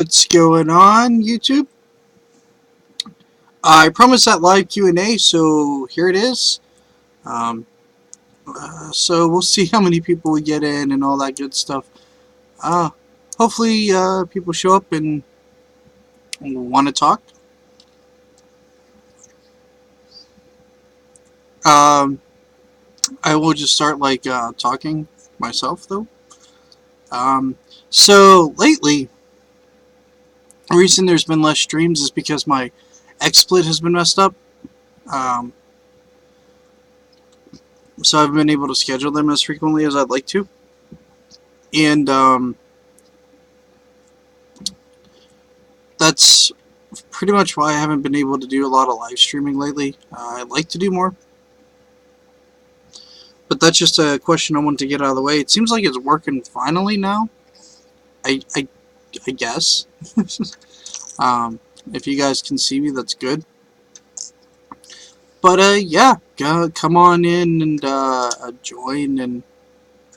What's going on, YouTube? I promised that live Q&A, so here it is. Um, so we'll see how many people we get in and all that good stuff. Uh, Hopefully people show up and want to talk. Um, I will just start talking myself though. Um, so lately, the reason there's been less streams is because my XSplit has been messed up. Um, so I've been able to schedule them as frequently as I'd like to. And that's pretty much why I haven't been able to do a lot of live streaming lately. I'd like to do more, but that's just a question I wanted to get out of the way. It seems like it's working finally now. I guess. If you guys can see me, that's good. But yeah, come on in and join and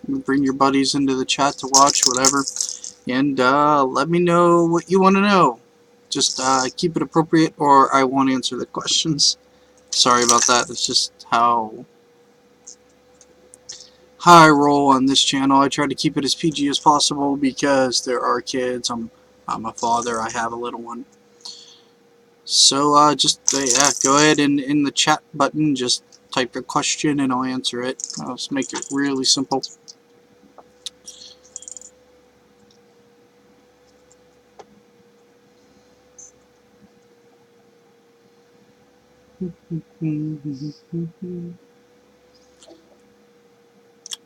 bring your buddies into the chat to watch, whatever. And let me know what you want to know. Just keep it appropriate or I won't answer the questions. Sorry about that. It's just how I roll on this channel. I try to keep it as PG as possible because there are kids. I'm a father. I have a little one. So just yeah, go ahead and in the chat button, just type your question and I'll answer it. I'll just make it really simple.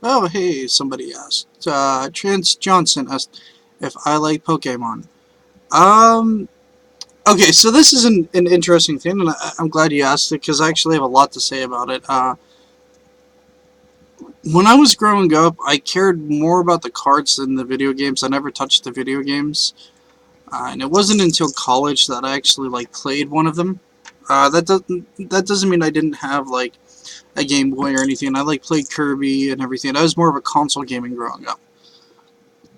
Oh, hey, somebody asked. Trans Johnson asked if I like Pokemon. Okay, so this is an interesting thing, and I'm glad you asked it, because I actually have a lot to say about it. When I was growing up, I cared more about the cards than the video games. I never touched the video games. And it wasn't until college that I actually, played one of them. That doesn't mean I didn't have, a Game Boy or anything. I played Kirby and everything. I was more of a console gaming growing up,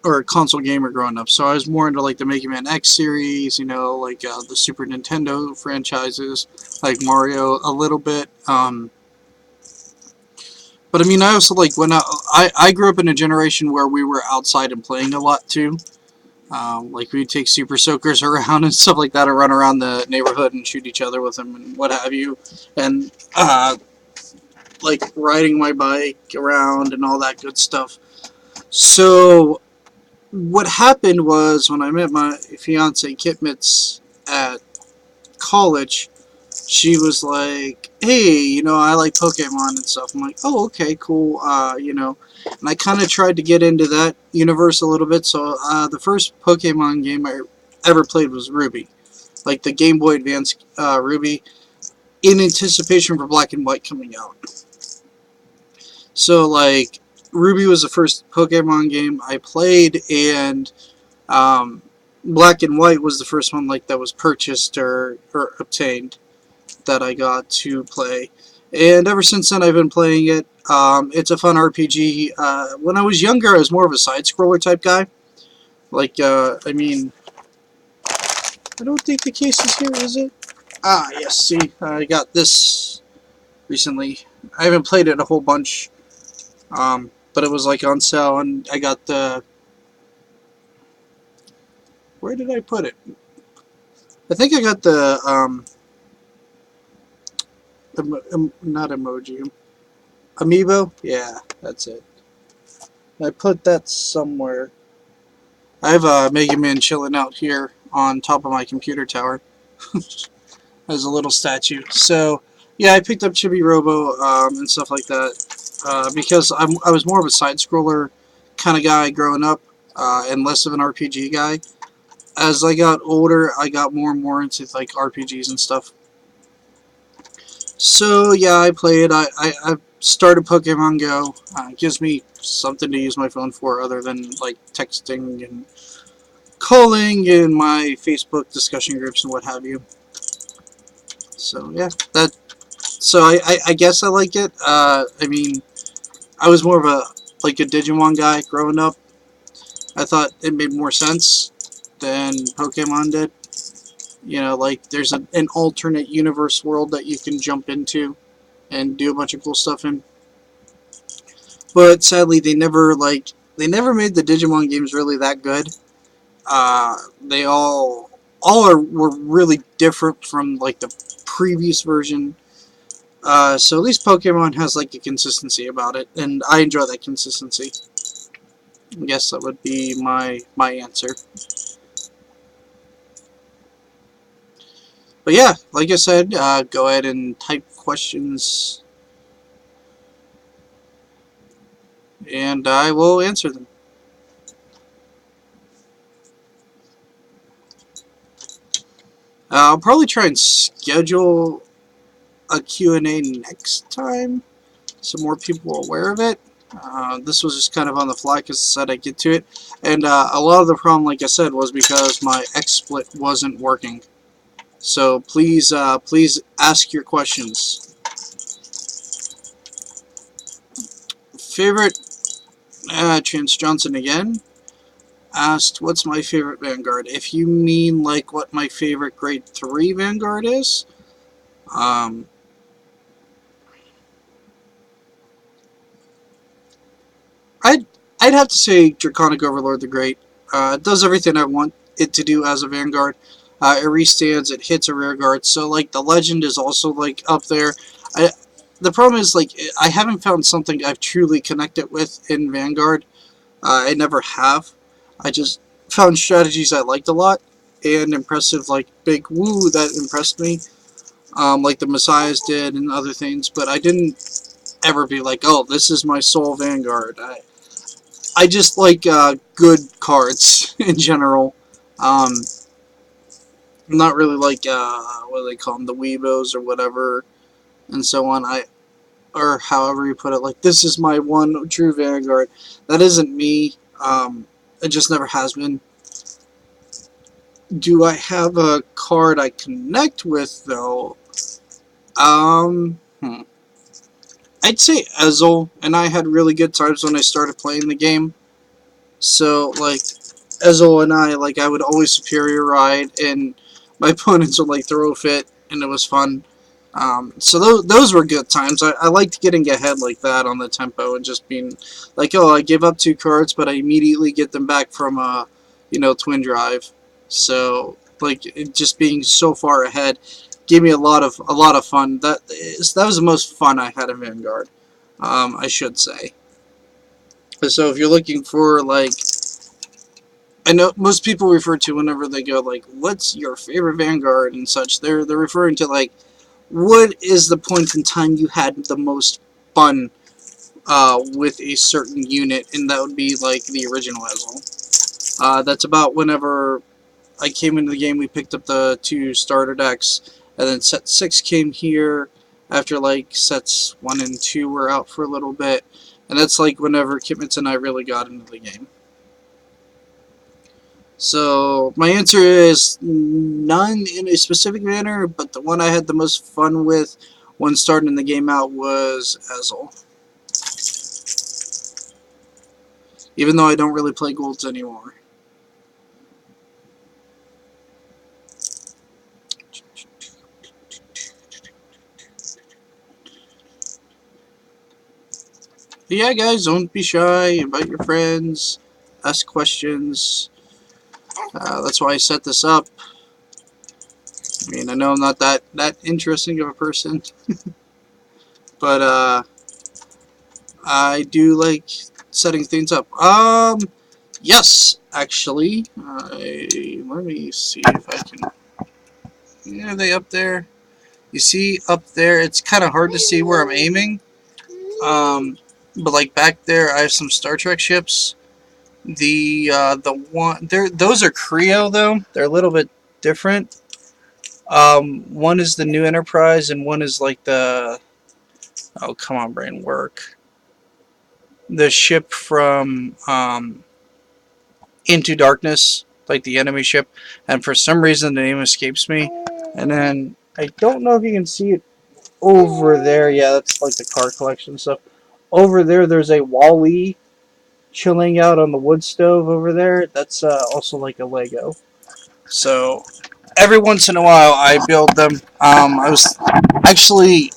or a console gamer growing up. So I was more into the Mega Man X series, the Super Nintendo franchises, like Mario a little bit. But I mean, I also when I grew up in a generation where we were outside and playing a lot too. We'd take Super Soakers around and stuff like that, and run around the neighborhood and shoot each other with them and what have you. And riding my bike around and all that good stuff. So what happened was when I met my fiance Kitmits at college, she was like, hey, I like Pokemon and stuff. I'm like, oh, okay, cool, and I kind of tried to get into that universe a little bit. So the first Pokemon game I ever played was Ruby, the Game Boy Advance Ruby, in anticipation for Black and White coming out. So Ruby was the first Pokemon game I played, and Black and White was the first one that was purchased or obtained that I got to play. And ever since then I've been playing it. It's a fun RPG. When I was younger I was more of a side-scroller type guy. I mean, I don't think the case is here, is it? Ah, yes, see, I got this recently. I haven't played it a whole bunch. But it was on sale, and I got the... Where did I put it? I think I got the, not emoji. Amiibo? Yeah, that's it. I put that somewhere. I have a Mega Man chilling out here on top of my computer tower. As a little statue. So, yeah, I picked up Chibi Robo and stuff like that because I was more of a side-scroller kind of guy growing up and less of an RPG guy. As I got older, I got more and more into RPGs and stuff. So yeah, I played. I started Pokemon Go. It gives me something to use my phone for other than texting and calling and my Facebook discussion groups and what have you. So yeah, that. So I guess I like it. I mean, I was more of a Digimon guy growing up. I thought it made more sense. than Pokemon did. You know, like there's an alternate universe world that you can jump into and do a bunch of cool stuff in. But sadly, they never made the Digimon games really that good. They were really different from like the previous version. So at least Pokemon has like a consistency about it, and I enjoy that consistency. I guess that would be my answer. But yeah, like I said, go ahead and type questions, and I will answer them. I'll probably try and schedule a Q&A next time, so more people are aware of it. This was just kind of on the fly because I said I'd get to it. And a lot of the problem, like I said, was because my XSplit wasn't working. So please, please ask your questions. Favorite, Chance Johnson again asked, what's my favorite Vanguard? If you mean like what my favorite grade 3 Vanguard is, um, I'd, I'd have to say Draconic Overlord the Great. It does everything I want it to do as a Vanguard. It restands, it hits a rear guard, so like the Legend is also like up there. I, the problem is like I haven't found something I've truly connected with in Vanguard. I never have. I just found strategies I liked a lot and impressive like big woo that impressed me, like the Messiahs did and other things. But I didn't ever be like, oh, this is my sole Vanguard. I just like good cards in general. Um, not really like what do they call them, the Weebos or whatever, and so on. Or however you put it, like this is my one true Vanguard. That isn't me. It just never has been. Do I have a card I connect with though? I'd say Ezel, and I had really good times when I started playing the game. So like Ezel and I, like I would always superior ride, and my opponents would like throw a fit, and it was fun. So those were good times. I liked getting ahead like that on the tempo and just being like, oh, I give up 2 cards, but I immediately get them back from a, twin drive. So like it just being so far ahead gave me a lot of fun. That was the most fun I had in Vanguard. I should say. So if you're looking for like, I know most people refer to whenever they go like, what's your favorite Vanguard and such. They're referring to like, what is the point in time you had the most fun with a certain unit, and that would be like the original Ezel. That's about whenever I came into the game. We picked up the 2 starter decks, and then set 6 came here after like sets 1 and 2 were out for a little bit, and that's like whenever Kitmits and I really got into the game. So my answer is none in a specific manner, but the one I had the most fun with when starting the game out was Ezel. Even though I don't really play golds anymore. But yeah, guys, don't be shy. Invite your friends. Ask questions. That's why I set this up. I mean, I know I'm not that interesting of a person, but I do like setting things up. Yes, actually. Let me see if I can. Yeah, are they up there? You see up there, it's kind of hard to see where I'm aiming. But like back there, I have some Star Trek ships. The one there, those are Creo though. They're a little bit different. One is the New Enterprise, and one is like the, oh come on, brain, work. The ship from Into Darkness, like the enemy ship, and for some reason the name escapes me. And then I don't know if you can see it over there. Yeah, that's like the car collection stuff. Over there, there's a Wall-E chilling out on the wood stove over there. That's also like a Lego. So every once in a while I build them. I was actually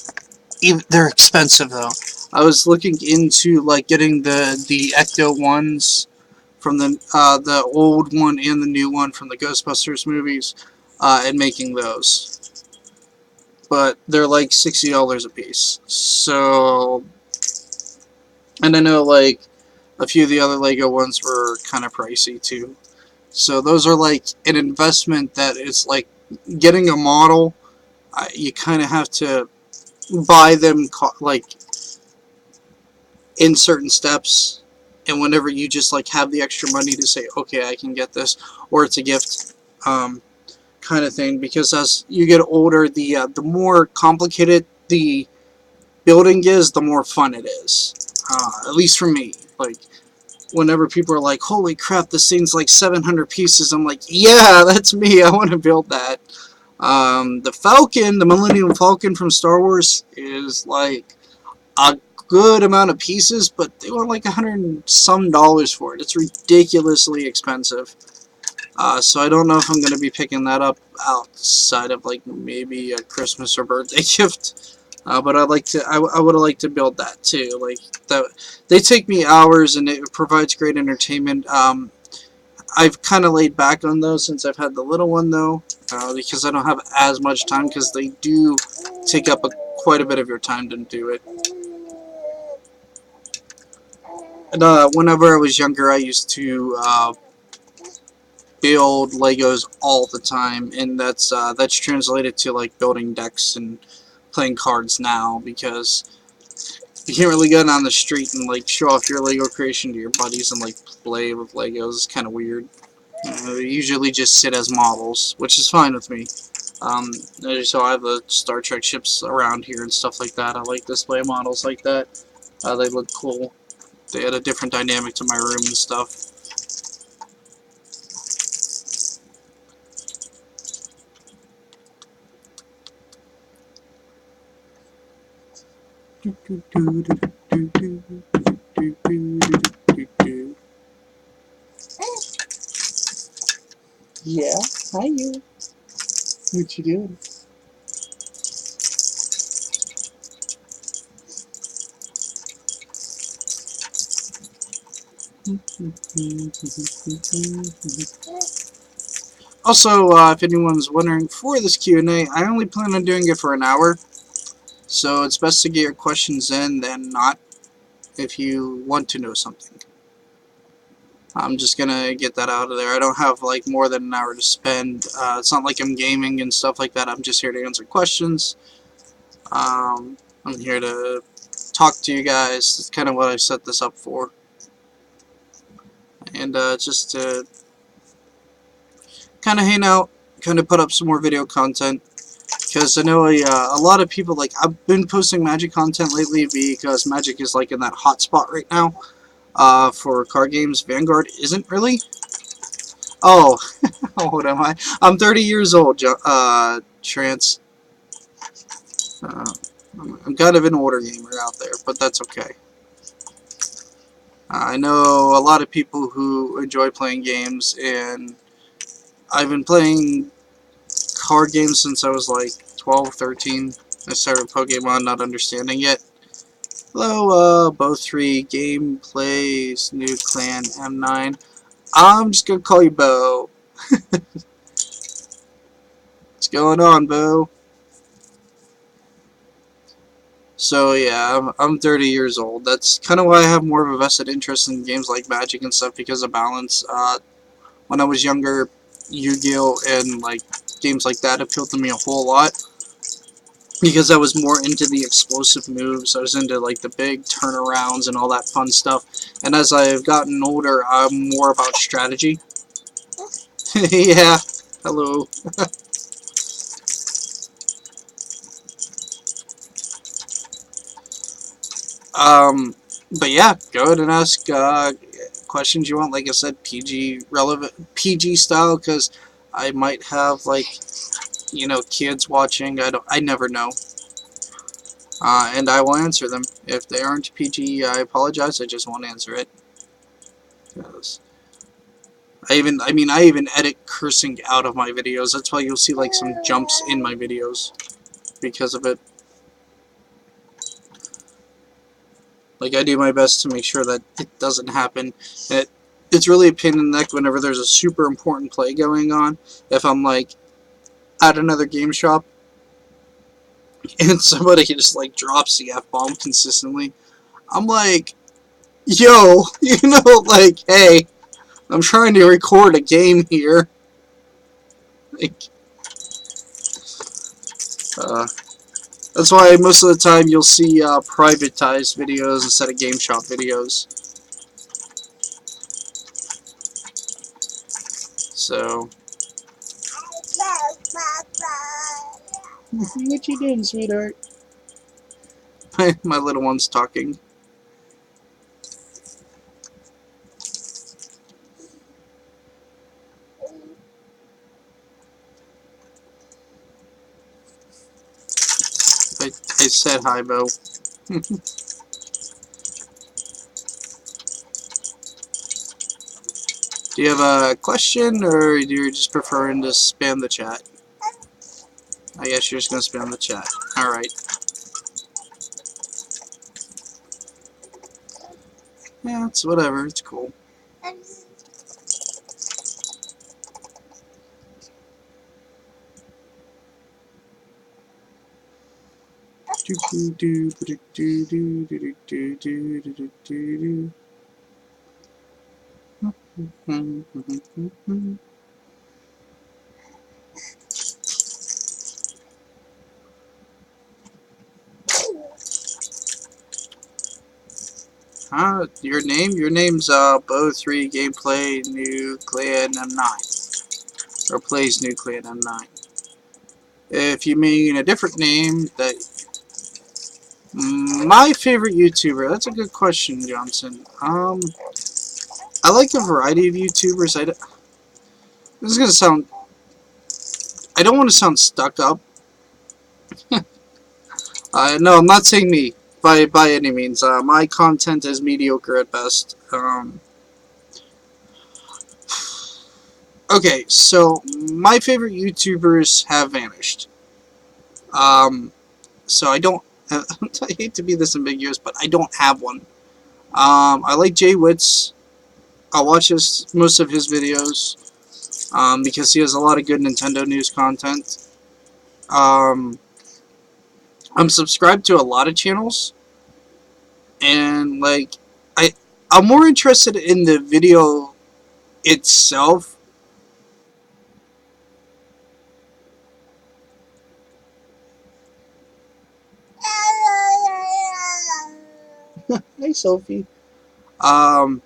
they're expensive though. I was looking into like getting the Ecto ones from the old one and the new one from the Ghostbusters movies, and making those. But they're like $60 a piece. So, and I know like a few of the other Lego ones were kind of pricey too. So those are like an investment that is like getting a model. You kind of have to buy them like in certain steps, and whenever you just like have the extra money to say, okay, I can get this, or it's a gift, kind of thing. Because as you get older, the more complicated the building is, the more fun it is. At least for me, like whenever people are like, holy crap, this thing's like 700 pieces, I'm like, yeah, that's me, I want to build that. The Falcon, the Millennium Falcon from Star Wars, is like a good amount of pieces, but they want like $100 and some for it. It's ridiculously expensive. So I don't know if I'm going to be picking that up outside of like maybe a Christmas or birthday gift. But I'd like to. I would like to build that too. Like that, they take me hours, and it provides great entertainment. I've kind of laid back on those since I've had the little one though, because I don't have as much time, because they do take up quite a bit of your time to do it. And whenever I was younger, I used to build Legos all the time, and that's translated to like building decks and playing cards now, because you can't really go down the street and like show off your Lego creation to your buddies and like play with Legos. It's kind of weird. They usually just sit as models, which is fine with me. So I have the Star Trek ships around here and stuff like that. I like display models like that. They look cool. They add a different dynamic to my room and stuff. Yeah, hi you. What you doing? Also, if anyone's wondering, for this Q&A, I only plan on doing it for an hour, so it's best to get your questions in than not if you want to know something. I'm just gonna get that out of there. I don't have like more than an hour to spend. It's not like I'm gaming and stuff like that. I'm just here to answer questions. I'm here to talk to you guys. That's kind of what I set this up for. And just to kind of hang out, kind of put up some more video content. Because I know a lot of people, like, I've been posting Magic content lately because Magic is like in that hot spot right now for card games. Vanguard isn't really. Oh, how old am I? I'm 30 years old, Trance. Uh, I'm kind of an older gamer out there, but that's okay. I know a lot of people who enjoy playing games, and I've been playing card games since I was like 12, 13. I started Pokemon not understanding it. Hello, both three gameplays, new clan M9. I'm just gonna call you Bo. What's going on, Bo? So yeah, I'm 30 years old. That's kind of why I have more of a vested interest in games like Magic and stuff, because of balance. When I was younger, Yu-Gi-Oh! And like games like that appealed to me a whole lot, because I was more into the explosive moves. I was into like the big turnarounds and all that fun stuff. And as I've gotten older, I'm more about strategy. Yeah, hello. But yeah, go ahead and ask questions you want. Like I said, PG relevant, PG style, because I might have like, you know, kids watching. I never know. And I will answer them. If they aren't PG, I apologize. I just won't answer it. 'Cause I even edit cursing out of my videos. That's why you'll see like some jumps in my videos because of it. Like, I do my best to make sure that it doesn't happen. And it's really a pain in the neck whenever there's a super important play going on. If I'm like at another game shop and somebody just like drops the F-bomb consistently, I'm like, yo, you know, like, hey, I'm trying to record a game here. Like, that's why most of the time you'll see privatized videos instead of game shop videos. So, what you doing, sweetheart? My little one's talking. I said hi, Bo. Do you have a question, or do you just preferring to spam the chat? I guess you're just gonna spam the chat. Alright. Yeah, it's whatever. It's cool. Your name? Your name's Bo3 Gameplay Nuclear M9. Or plays Nuclear M9. If you mean a different name, that my favorite YouTuber. That's a good question, Johnson. I like a variety of YouTubers. This is gonna sound. I don't want to sound stuck up. No, I'm not saying me by any means. My content is mediocre at best. Okay, so my favorite YouTubers have vanished. So I don't. I hate to be this ambiguous, but I don't have one. I like Jay Witz. I watch most of his videos because he has a lot of good Nintendo news content. I'm subscribed to a lot of channels, and like I'm more interested in the video itself. Hey, Sophie. Um,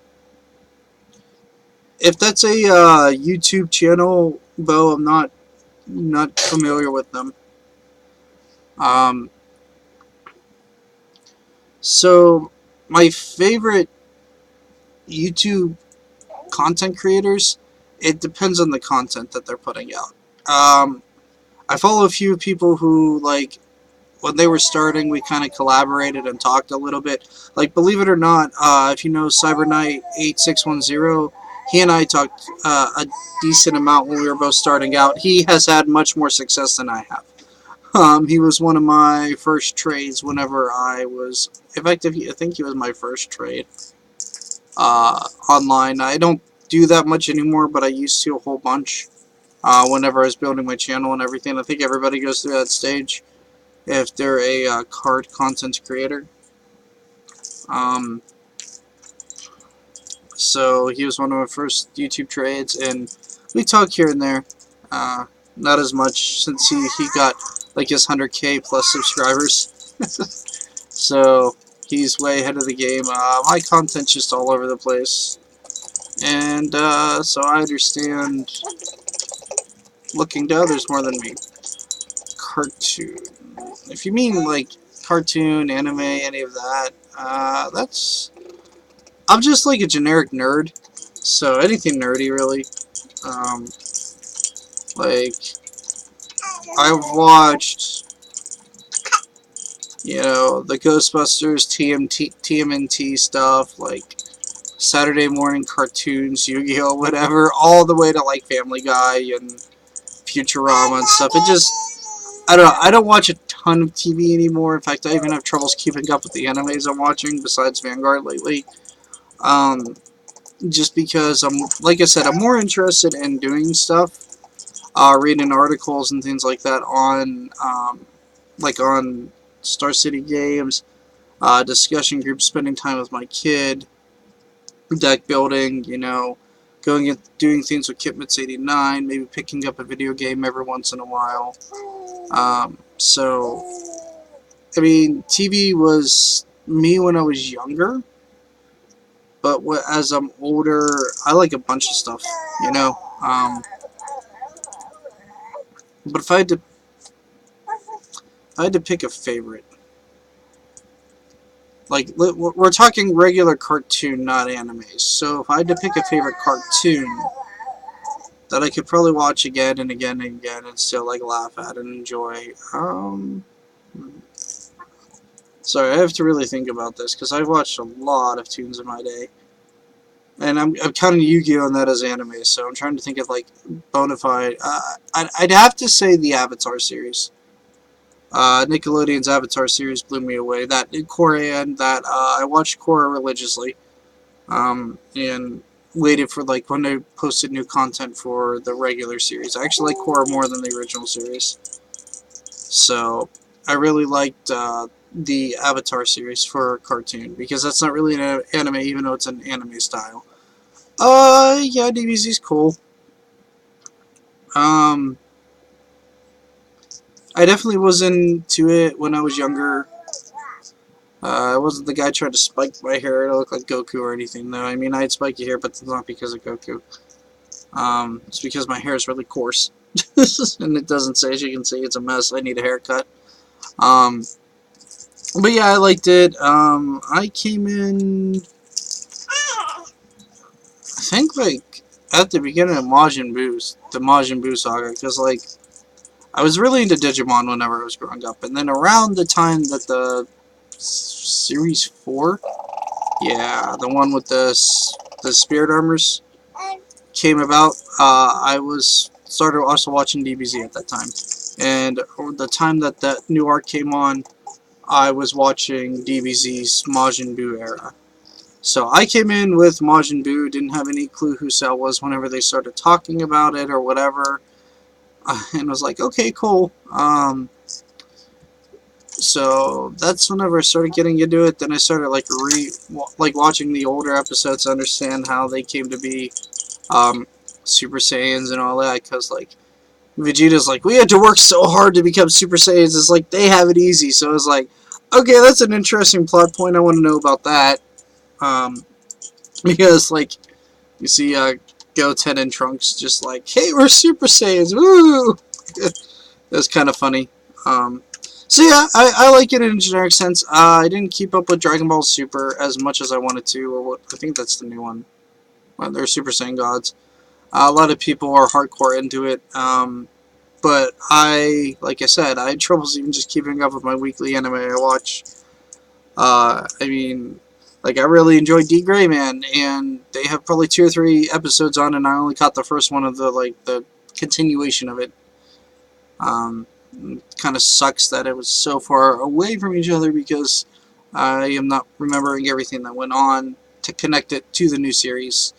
if that's a YouTube channel, Bo, I'm not familiar with them. Um, so my favorite YouTube content creators, it depends on the content that they're putting out. I follow a few people who, like, when they were starting, we kind of collaborated and talked a little bit. Like, believe it or not, if you know CyberKnight8610, he and I talked a decent amount when we were both starting out. He has had much more success than I have. He was one of my first trades whenever I was effective. I think he was my first trade online. I don't do that much anymore, but I used to a whole bunch whenever I was building my channel and everything. I think everybody goes through that stage if they're a card content creator. So he was one of my first YouTube trades, and we talk here and there. Not as much since he got like his 100K plus subscribers. So he's way ahead of the game. My content's just all over the place. And so I understand looking to others more than me. Cartoon. If you mean like cartoon, anime, any of that, that's... I'm just like a generic nerd. So anything nerdy, really. Like, I've watched, you know, the Ghostbusters, TMNT stuff, like Saturday morning cartoons, Yu-Gi-Oh, whatever, all the way to like Family Guy and Futurama and stuff. It just, I don't know. I don't watch a ton of TV anymore. In fact, I even have troubles keeping up with the animes I'm watching besides Vanguard lately. Um, just because like I said, I'm more interested in doing stuff, reading articles and things like that on, like on Star City Games, discussion groups, spending time with my kid, deck building, you know, going and doing things with Kitmits89, maybe picking up a video game every once in a while. So, I mean, TV was me when I was younger, but as I'm older, I like a bunch of stuff, you know. But if I had to pick a favorite, like we're talking regular cartoon, not anime. So if I had to pick a favorite cartoon that I could probably watch again and again and again and still like laugh at and enjoy, sorry, I have to really think about this because I've watched a lot of tunes in my day. And I'm counting Yu-Gi-Oh! On that as anime, so I'm trying to think of like bona fide. I'd have to say the Avatar series. Nickelodeon's Avatar series blew me away. That Korra, and that I watched Korra religiously, and waited for like when they posted new content for the regular series. I actually like Korra more than the original series, so I really liked the Avatar series for a cartoon because that's not really an anime, even though it's an anime style. Yeah, DBZ's cool. Um, I definitely was into it when I was younger. I wasn't the guy trying to spike my hair to look like Goku or anything, though. I mean, I had spiky hair, but it's not because of Goku. It's because my hair is really coarse. And it doesn't say, as you can see, it's a mess. I need a haircut. Um, but yeah, I liked it. I came in, I think, like, at the beginning of Majin Buu, the Majin Buu saga, because, like, I was really into Digimon whenever I was growing up. And then around the time that the Series 4, yeah, the one with the spirit armors came about, I was started also watching DBZ at that time. And the time that that new arc came on, I was watching DBZ's Majin Buu era. So I came in with Majin Buu, didn't have any clue who Cell was whenever they started talking about it or whatever, and was like, okay, cool. So that's whenever I started getting into it. Then I started like watching the older episodes to understand how they came to be, Super Saiyans and all that. Because like Vegeta's like, we had to work so hard to become Super Saiyans. It's like they have it easy. So it's like, okay, that's an interesting plot point. I want to know about that. Um, because like you see, Goten and Trunks just like, hey, we're Super Saiyans, woo! It was kind of funny. So yeah, I like it in a generic sense. I didn't keep up with Dragon Ball Super as much as I wanted to, or what I think that's the new one. Well, they're Super Saiyan gods. A lot of people are hardcore into it, but like I said, I had troubles even just keeping up with my weekly anime I watch. I mean, like I really enjoyed D Gray Man, and they have probably 2 or 3 episodes on, and I only caught the first one of the continuation of it. Kind of sucks that it was so far away from each other because I am not remembering everything that went on to connect it to the new series.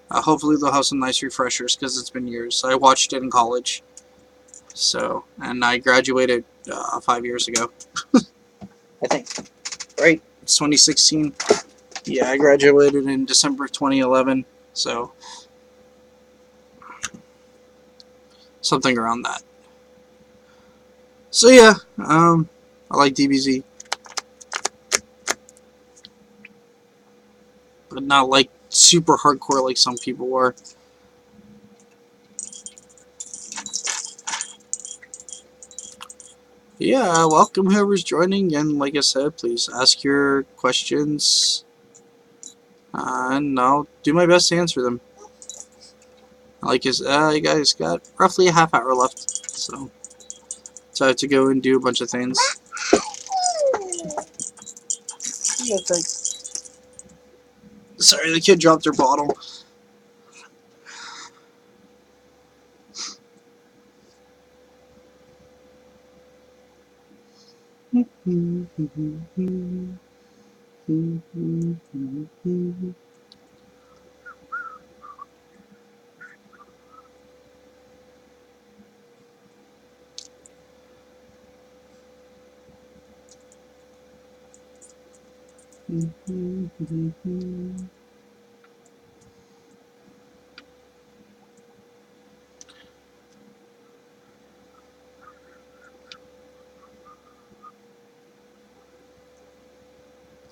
Hopefully they'll have some nice refreshers because it's been years. I watched it in college, so, and I graduated 5 years ago. I think, right? It's 2016. Yeah, I graduated in December 2011, so something around that. So yeah, I like DBZ, but not like super hardcore like some people are. Yeah, welcome whoever's joining, and like I said, please ask your questions, and I'll do my best to answer them. Like you guys got roughly a half hour left, so I have to go and do a bunch of things. Yeah, thanks. Sorry, the kid dropped her bottle.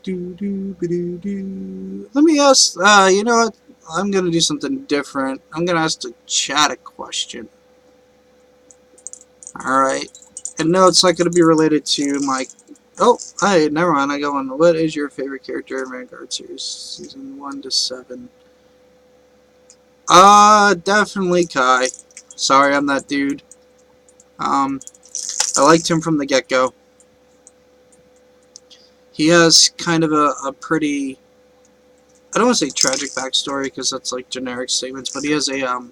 Let me ask, you know what? I'm going to do something different. I'm going to ask the chat a question. Alright. And no, it's not going to be related to my... Oh, hey, never mind. I go on. What is your favorite character in Vanguard series? Season 1 to 7. Definitely Kai. Sorry, I'm that dude. I liked him from the get-go. He has kind of a pretty... I don't want to say tragic backstory, because that's like generic statements, but he has a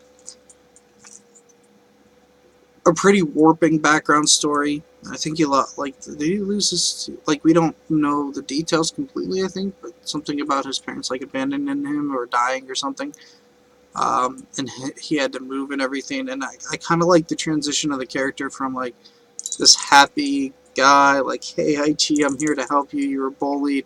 pretty warping background story. I think he like, did he lose his, like, we don't know the details completely, I think, but something about his parents like abandoning him or dying or something. And he had to move and everything, and I kind of like the transition of the character from like this happy guy, like, hey Haichi, I'm here to help you, you were bullied,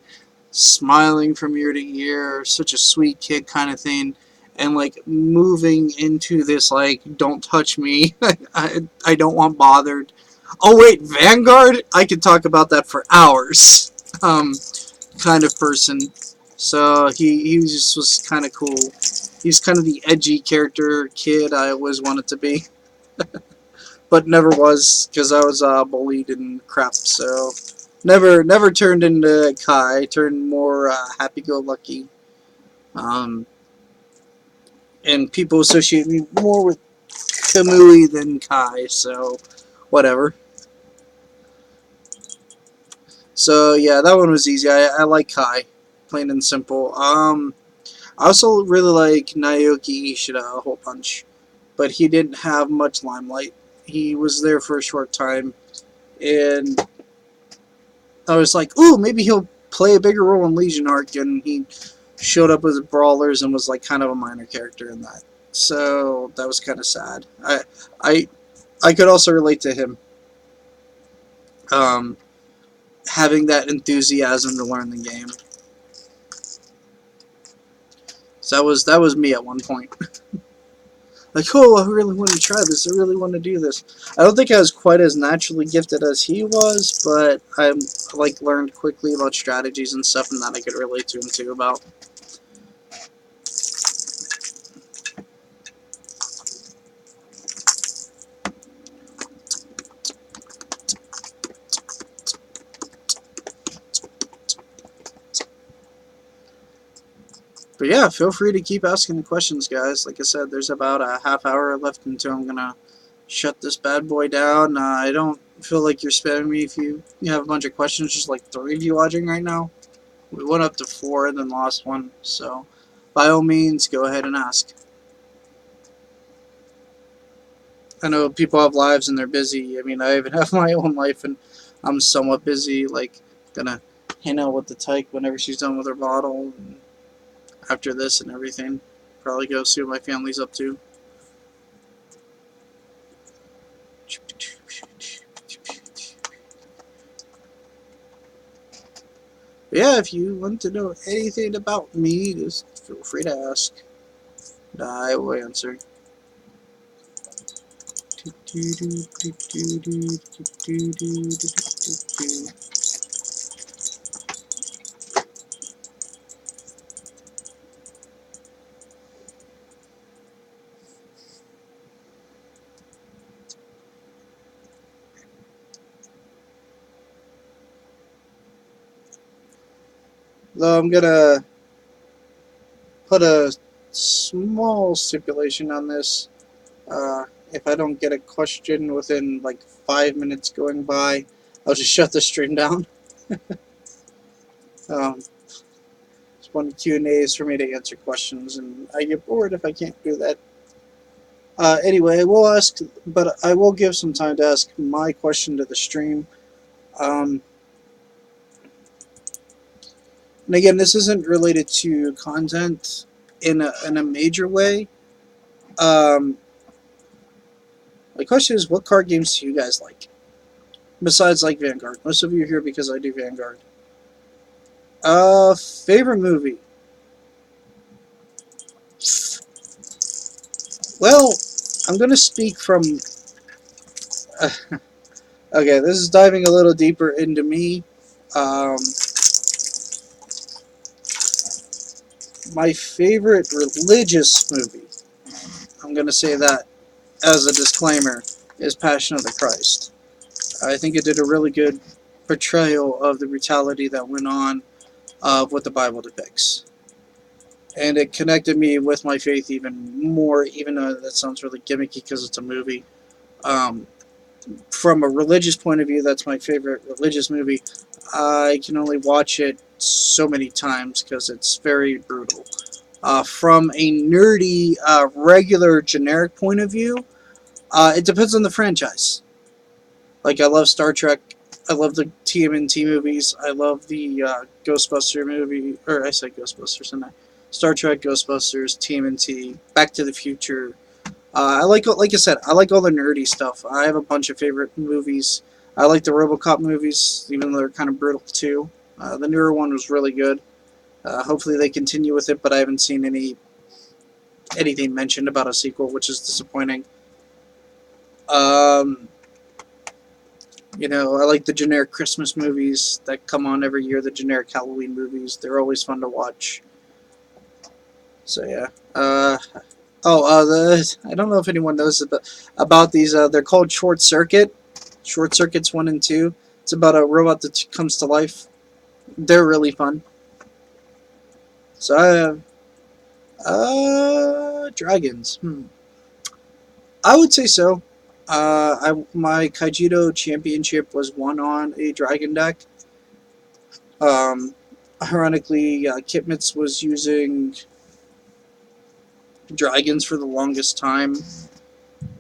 smiling from ear to ear, such a sweet kid kind of thing, and like moving into this like, don't touch me, I don't want bothered. Oh wait, Vanguard? I could talk about that for hours. Kind of person. So he just was kind of cool. He's kind of the edgy character kid I always wanted to be, but never was because I was bullied and crap. So never turned into Kai. Turned more happy-go-lucky. Um, and people associate me more with Kamui than Kai. So whatever. So yeah, that one was easy. I like Kai, plain and simple. I also really like Naoki Ishida a whole bunch, but he didn't have much limelight. He was there for a short time, and I was like, ooh, maybe he'll play a bigger role in Legion Arc, and he showed up as Brawlers and was like kind of a minor character in that. So that was kind of sad. I, I could also relate to him, um, having that enthusiasm to learn the game. So that was me at one point. Like, oh, I really want to try this. I really want to do this. I don't think I was quite as naturally gifted as he was, but I like learned quickly about strategies and stuff, and that I could relate to him too about. But yeah, feel free to keep asking the questions, guys. Like I said, there's about a half hour left until I'm gonna shut this bad boy down. I don't feel like you're spamming me if you have a bunch of questions. Just like 3 of you watching right now. We went up to 4 and then lost one. So by all means, go ahead and ask. I know people have lives and they're busy. I mean, I even have my own life and I'm somewhat busy. Like, gonna hang out with the tyke whenever she's done with her bottle. And after this and everything, probably go see what my family's up to. Yeah, if you want to know anything about me, just feel free to ask. And I will answer. Though I'm gonna put a small stipulation on this. If I don't get a question within like 5 minutes going by, I'll just shut the stream down. Um, on Q&As for me to answer questions, and I get bored if I can't do that. Anyway, I will give some time to ask my question to the stream. Um, and again, this isn't related to content in a major way. Um, my question is, what card games do you guys like? Besides, like, Vanguard. Most of you are here because I do Vanguard. Favorite movie? Well, I'm going to speak from... okay, this is diving a little deeper into me. Um, my favorite religious movie, I'm going to say that as a disclaimer, is Passion of the Christ. I think it did a really good portrayal of the brutality that went on of what the Bible depicts. And it connected me with my faith even more, even though that sounds really gimmicky because it's a movie. Um, from a religious point of view, that's my favorite religious movie. I can only watch it so many times because it's very brutal. From a nerdy, regular, generic point of view, it depends on the franchise. Like, I love Star Trek. I love the TMNT movies. I love the Ghostbuster movie. Or I said Ghostbusters, didn't I? Star Trek, Ghostbusters, TMNT, Back to the Future. Like I said, I like all the nerdy stuff. I have a bunch of favorite movies. I like the RoboCop movies, even though they're kind of brutal too. The newer one was really good. Hopefully they continue with it, but I haven't seen anything mentioned about a sequel, which is disappointing. You know, I like the generic Christmas movies that come on every year, the generic Halloween movies. They're always fun to watch. So, yeah. I don't know if anyone knows about these. They're called Short Circuit. Short Circuits 1 and 2. It's about a robot that comes to life. They're really fun. So, dragons. I would say so. My Kaijido championship was won on a dragon deck. Ironically, Kitmitz was using dragons for the longest time,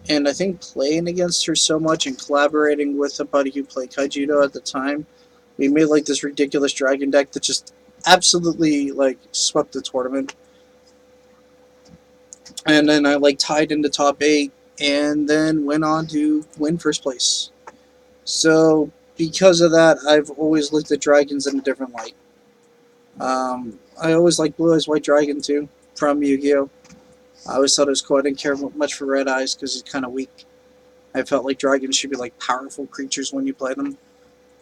and I think playing against her so much and collaborating with a buddy who played Kaijido at the time, we made like this ridiculous dragon deck that just absolutely like swept the tournament. And then I like tied into top 8 and then went on to win first place. So because of that, I've always looked at dragons in a different light. I always liked Blue Eyes White Dragon too, from Yu-Gi-Oh! I always thought it was cool. I didn't care much for Red Eyes because he's kind of weak. I felt like dragons should be like powerful creatures when you play them.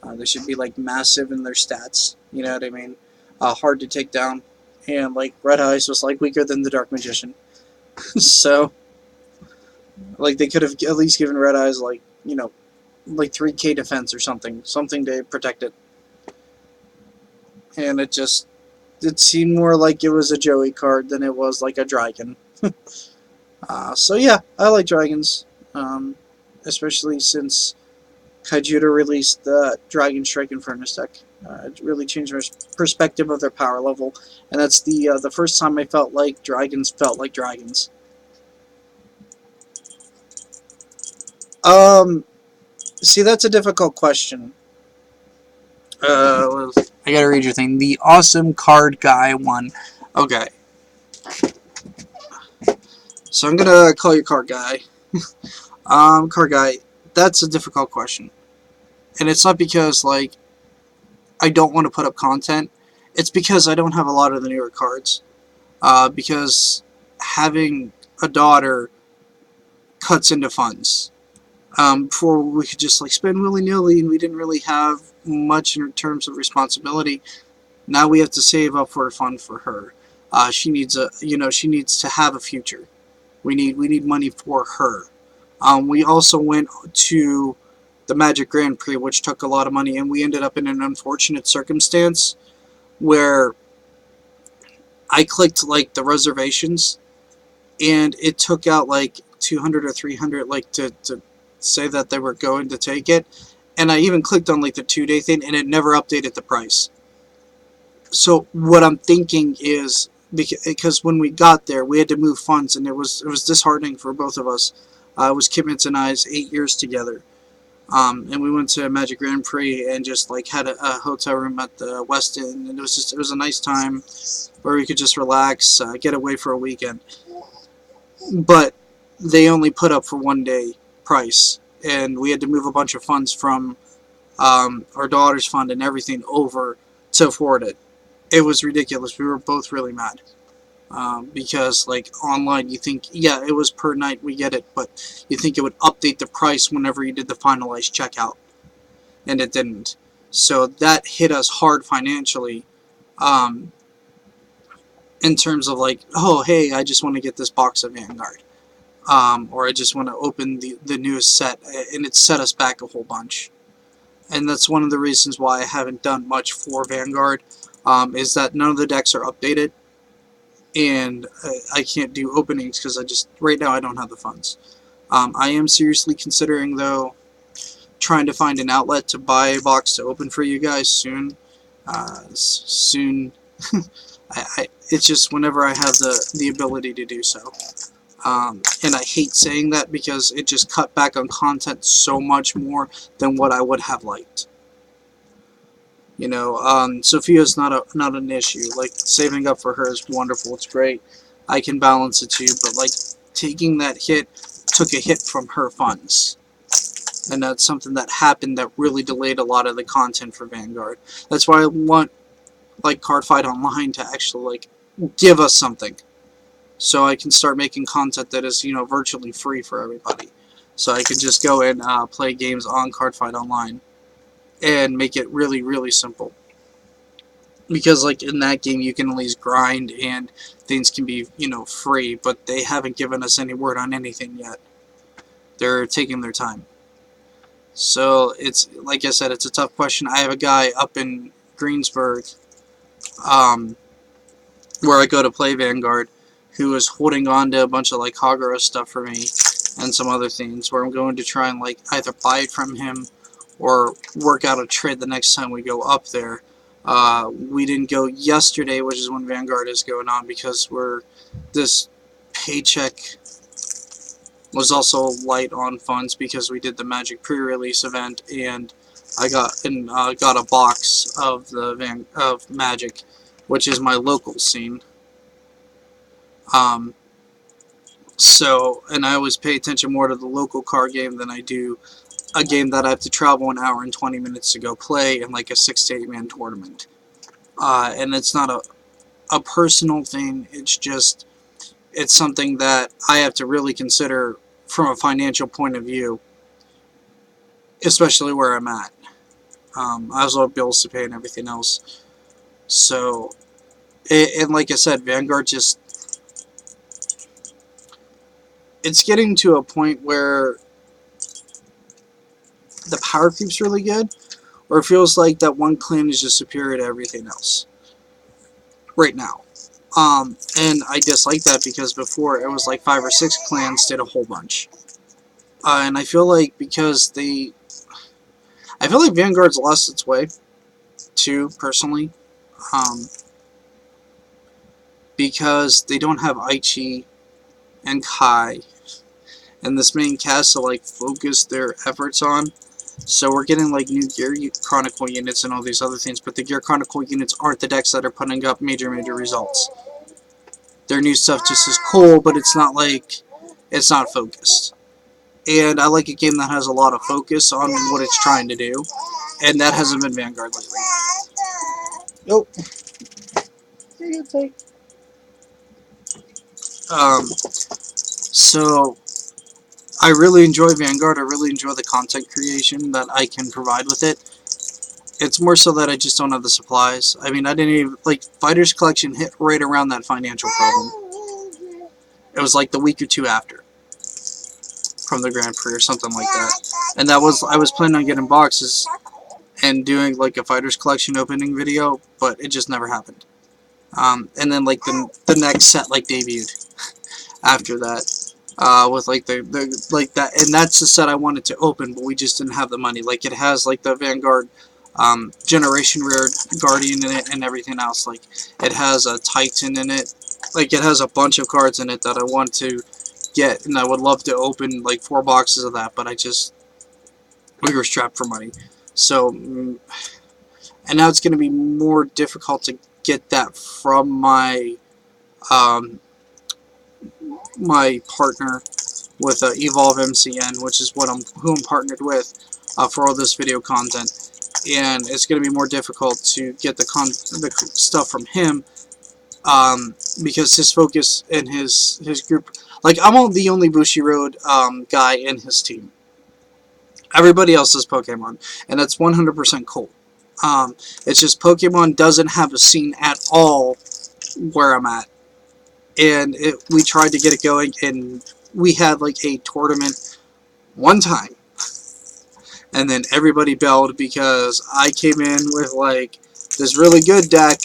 They should be like massive in their stats. You know what I mean? Hard to take down. And like Red Eyes was like weaker than the Dark Magician. So like they could have at least given Red Eyes like, you know, like 3k defense or something to protect it. And it seemed more like it was a Joey card than it was like a dragon. So yeah, I like dragons, especially since Kaijudo released the Dragon Strike Infernus deck. It really changed my perspective of their power level, and that's the first time I felt like dragons felt like dragons. See, that's a difficult question. I gotta read your thing. The awesome card guy one. Okay. So I'm gonna call you card guy. Card guy, that's a difficult question. And it's not because, like, I don't want to put up content. It's because I don't have a lot of the newer cards. Because having a daughter cuts into funds. Before we could just, like, spend willy-nilly and we didn't really have much in terms of responsibility. Now we have to save up for a fund for her. She needs to have a future. We need money for her. We also went to the Magic Grand Prix, which took a lot of money, and we ended up in an unfortunate circumstance where I clicked like the reservations, and it took out like 200 or 300 like to say that they were going to take it, and I even clicked on like the 2-day thing, and it never updated the price. So what I'm thinking is, because when we got there, we had to move funds, and it was disheartening for both of us. It was Kimmins and I's 8 years together. And we went to Magic Grand Prix and just like had a hotel room at the West End, and it was a nice time where we could just relax, get away for a weekend. But they only put up for 1 day price, and we had to move a bunch of funds from our daughter's fund and everything over to afford it. It was ridiculous. We were both really mad. Because like online you think, yeah, it was per night, we get it, but you think it would update the price whenever you did the finalized checkout, and it didn't. So that hit us hard financially, um, in terms of like, oh hey, I just want to get this box of Vanguard, or I just want to open the newest set, and it set us back a whole bunch. And that's one of the reasons why I haven't done much for Vanguard, is that none of the decks are updated, and I can't do openings because I just, right now I don't have the funds. I am seriously considering, though, trying to find an outlet to buy a box to open for you guys soon. Soon. It's just whenever I have the ability to do so. And I hate saying that because it just cut back on content so much more than what I would have liked. You know, Sophia's not an issue. Like, saving up for her is wonderful. It's great. I can balance it too, but like taking that hit took a hit from her funds, and that's something that happened that really delayed a lot of the content for Vanguard. That's why I want like Cardfight Online to actually like give us something, so I can start making content that is, you know, virtually free for everybody. So I can just go and play games on Cardfight Online and make it really, really simple. Because like in that game you can at least grind and things can be, you know, free, but they haven't given us any word on anything yet. They're taking their time. So it's, like I said, it's a tough question. I have a guy up in Greensburg, um, where I go to play Vanguard, who is holding on to a bunch of like Hogura stuff for me and some other things, where I'm going to try and like either buy it from him or work out a trade the next time we go up there. We didn't go yesterday, which is when Vanguard is going on, because this paycheck was also light on funds because we did the Magic pre-release event, and I got a box of of Magic, which is my local scene. Um, and I always pay attention more to the local card game than I do a game that I have to travel an hour and 20 minutes to go play in like a 6 to 8 man tournament. And it's not a personal thing. It's just, it's something that I have to really consider from a financial point of view, especially where I'm at. I also have bills to pay and everything else. So, and like I said, Vanguard just, it's getting to a point where the power creep's really good, or it feels like that one clan is just superior to everything else right now. And I dislike that because before it was like 5 or 6 clans did a whole bunch. And I feel like I feel like Vanguard's lost its way, too, personally. Um, because they don't have Aichi and Kai and this main cast to like focus their efforts on. So we're getting like new Gear Chronicle units and all these other things, but the Gear Chronicle units aren't the decks that are putting up major results. Their new stuff just is cool, but it's not like, it's not focused. And I like a game that has a lot of focus on what it's trying to do, and that hasn't been Vanguard lately. Nope. So I really enjoy Vanguard. I really enjoy the content creation that I can provide with it. It's more so that I just don't have the supplies. I mean, I didn't even, like, Fighters Collection hit right around that financial problem. It was like the week or two after, from the Grand Prix or something like that. And that was, I was planning on getting boxes and doing like a Fighters Collection opening video, but it just never happened. And then like the next set like debuted after that, with like the like that, and that's the set I wanted to open, but we just didn't have the money. Like, it has like the Vanguard Generation Rare Guardian in it and everything else. Like, it has a Titan in it. Like, it has a bunch of cards in it that I want to get, and I would love to open like 4 boxes of that, but we were strapped for money. So, and now it's going to be more difficult to get that from my my partner with Evolve MCN, which is who I'm partnered with for all this video content, and it's going to be more difficult to get the stuff from him because his focus and his group, like, I'm the only Bushiroad guy in his team. Everybody else is Pokemon, and that's 100% cool. It's just Pokemon doesn't have a scene at all where I'm at, and we tried to get it going, and we had like a tournament one time, and then everybody bailed because I came in with like this really good deck,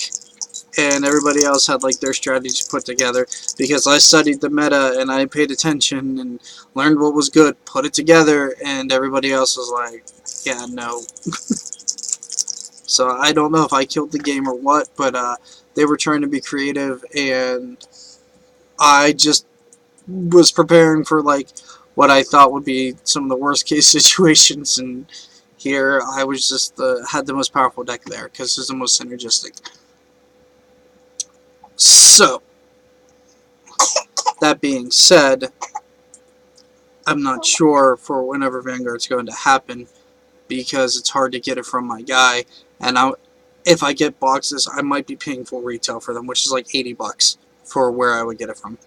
and everybody else had like their strategies put together because I studied the meta and I paid attention and learned what was good, put it together, and everybody else was like, yeah, no. So I don't know if I killed the game or what, but they were trying to be creative, and I just was preparing for like what I thought would be some of the worst case situations, and here I was just had the most powerful deck there because it's the most synergistic. So, that being said, I'm not sure for whenever Vanguard's going to happen because it's hard to get it from my guy, and if I get boxes, I might be paying full retail for them, which is like $80 for where I would get it from.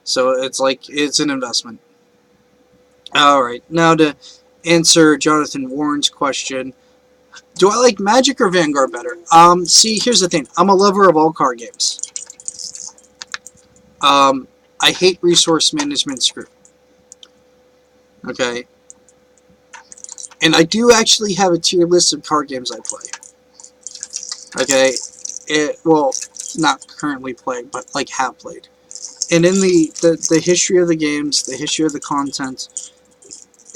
So it's like, it's an investment. Alright, now to answer Jonathan Warren's question, do I like Magic or Vanguard better? See, here's the thing. I'm a lover of all card games. I hate resource management screw. Okay? And I do actually have a tier list of card games I play. Okay? Well, not currently playing, but like have played. And in the history of the games, the history of the content,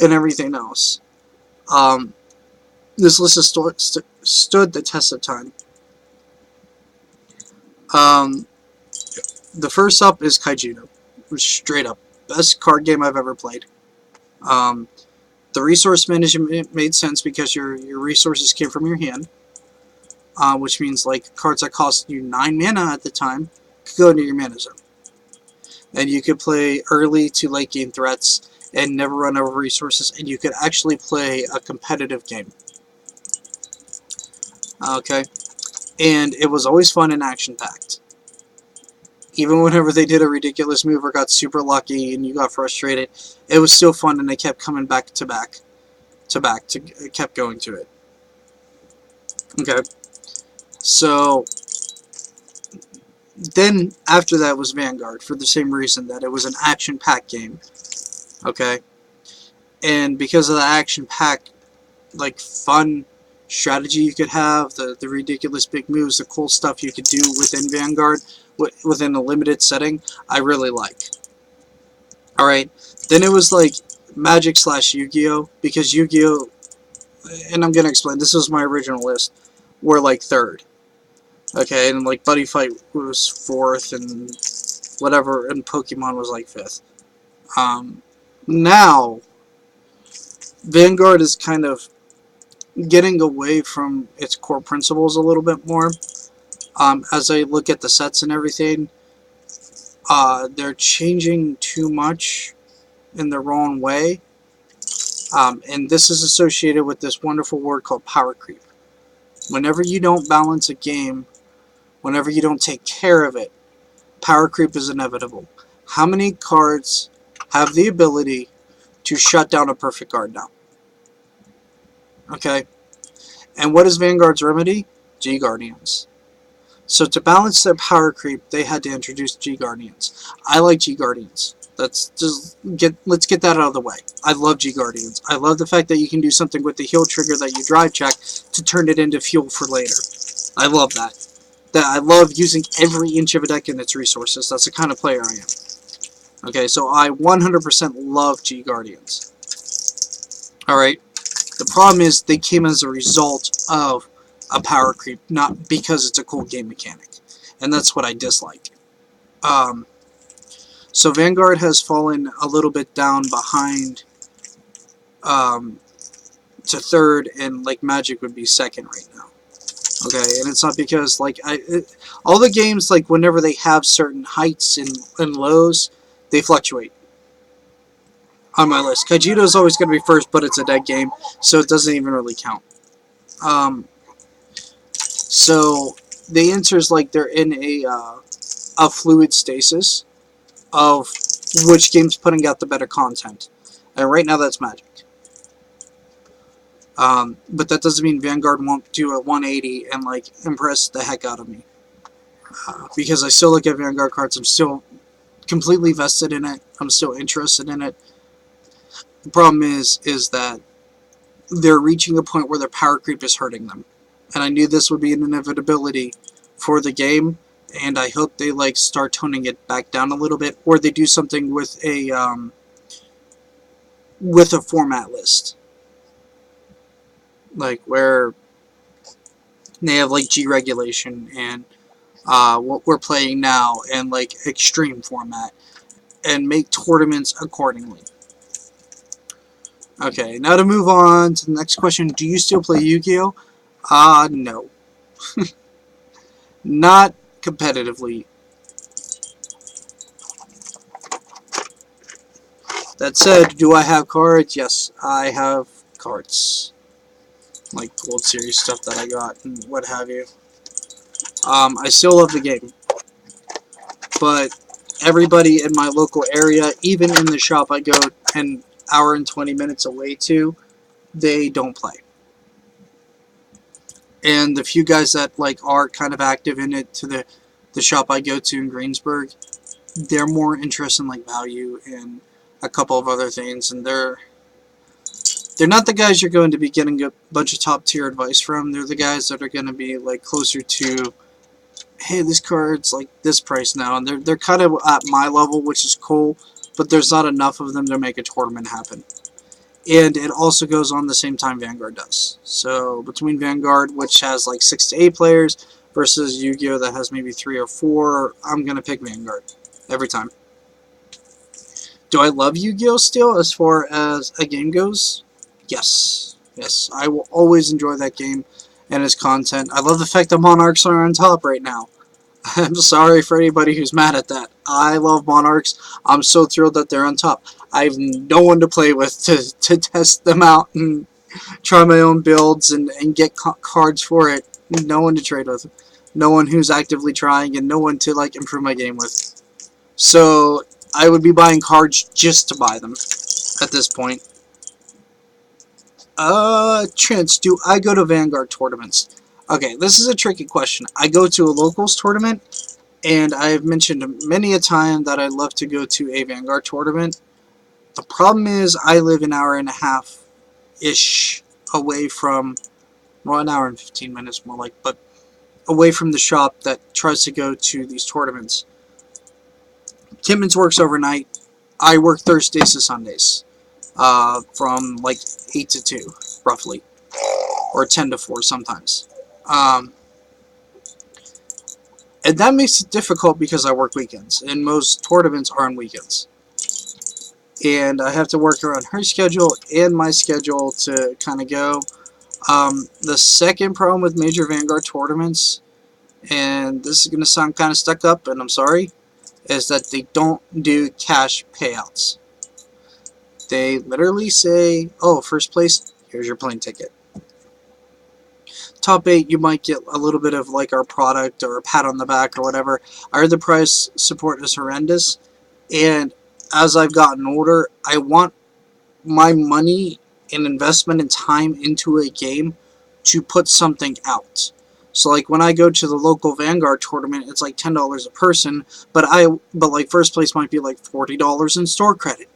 and everything else, this list has stood the test of time. The first up is Kaijino. Straight up. Best card game I've ever played. The resource management made sense because your resources came from your hand. Which means like cards that cost you 9 mana at the time could go into your mana zone. And you could play early to late game threats and never run over resources, and you could actually play a competitive game. Okay? And it was always fun and action-packed. Even whenever they did a ridiculous move or got super lucky and you got frustrated, it was still fun, and they kept coming back to back, kept going to it. Okay? So, then after that was Vanguard, for the same reason that it was an action-packed game. Okay? And because of the action-packed, like, fun strategy you could have, the ridiculous big moves, the cool stuff you could do within Vanguard, within a limited setting, I really like. Alright, then it was like Magic / Yu-Gi-Oh! Because Yu-Gi-Oh! And I'm gonna explain, this was my original list, were like third. Okay, and like Buddy Fight was fourth, and whatever, and Pokemon was like fifth. Now, Vanguard is kind of getting away from its core principles a little bit more. As I look at the sets and everything, they're changing too much in the wrong way. And this is associated with this wonderful word called power creep. Whenever you don't balance a game, whenever you don't take care of it, power creep is inevitable. How many cards have the ability to shut down a perfect card now? Okay? And what is Vanguard's remedy? G-Guardians. So to balance their power creep, they had to introduce G-Guardians. I like G-Guardians. Let's get that out of the way. I love G-Guardians. I love the fact that you can do something with the heal trigger that you drive check to turn it into fuel for later. I love that. I love using every inch of a deck in its resources. That's the kind of player I am. Okay, so I 100% love G-Guardians. Alright. The problem is they came as a result of a power creep, not because it's a cool game mechanic. And that's what I dislike. So Vanguard has fallen a little bit down behind to third, and like Magic would be second right now. Okay, and it's not because like all the games, like whenever they have certain heights and lows, they fluctuate on my list. Kajito is always going to be first, but it's a dead game, so it doesn't even really count. So the answer is like they're in a fluid stasis of which game's putting out the better content, and right now that's Magic. But that doesn't mean Vanguard won't do a 180 and like impress the heck out of me. Because I still look at Vanguard cards, I'm still completely vested in it. I'm still interested in it. The problem is that they're reaching a point where their power creep is hurting them, and I knew this would be an inevitability for the game. And I hope they like start toning it back down a little bit, or they do something with a format list, like where they have like G regulation and what we're playing now and like extreme format, and make tournaments accordingly. Okay, now to move on to the next question. Do you still play Yu-Gi-Oh? No. Not competitively. That said, do I have cards? Yes, I have cards. Like Gold Series stuff that I got and what have you. I still love the game. But everybody in my local area, even in the shop I go an hour and 20 minutes away to, they don't play. And the few guys that like are kind of active in it to the shop I go to in Greensburg, they're more interested in like value and a couple of other things, and they're not the guys you're going to be getting a bunch of top tier advice from. They're the guys that are going to be like closer to, hey, this card's like this price now, and they're kind of at my level, which is cool, but there's not enough of them to make a tournament happen. And it also goes on the same time Vanguard does. So between Vanguard, which has like 6 to 8 players, versus Yu-Gi-Oh! That has maybe 3 or 4, I'm going to pick Vanguard every time. Do I love Yu-Gi-Oh! Still as far as a game goes? Yes. Yes, I will always enjoy that game and its content. I love the fact that Monarchs are on top right now. I'm sorry for anybody who's mad at that. I love Monarchs. I'm so thrilled that they're on top. I have no one to play with to test them out and try my own builds and get cards for it. No one to trade with. No one who's actively trying, and no one to like improve my game with. So I would be buying cards just to buy them at this point. Trance, do I go to Vanguard tournaments? Okay, this is a tricky question. I go to a locals tournament, and I've mentioned many a time that I'd love to go to a Vanguard tournament. The problem is I live an hour and a half-ish away from, well, an hour and 15 minutes more like, but away from the shop that tries to go to these tournaments. Timmons works overnight. I work Thursdays to Sundays, from like 8 to 2, roughly, or 10 to 4 sometimes. And that makes it difficult because I work weekends, and most tournaments are on weekends. And I have to work around her schedule and my schedule to kind of go. The second problem with major Vanguard tournaments, and this is going to sound kind of stuck up, and I'm sorry, is that they don't do cash payouts. They literally say, oh, first place, here's your plane ticket. Top 8, you might get a little bit of like our product or a pat on the back or whatever. I heard the price support is horrendous, and as I've gotten older, I want my money and investment and time into a game to put something out. So like when I go to the local Vanguard tournament, it's like $10 a person, but like first place might be like $40 in store credit.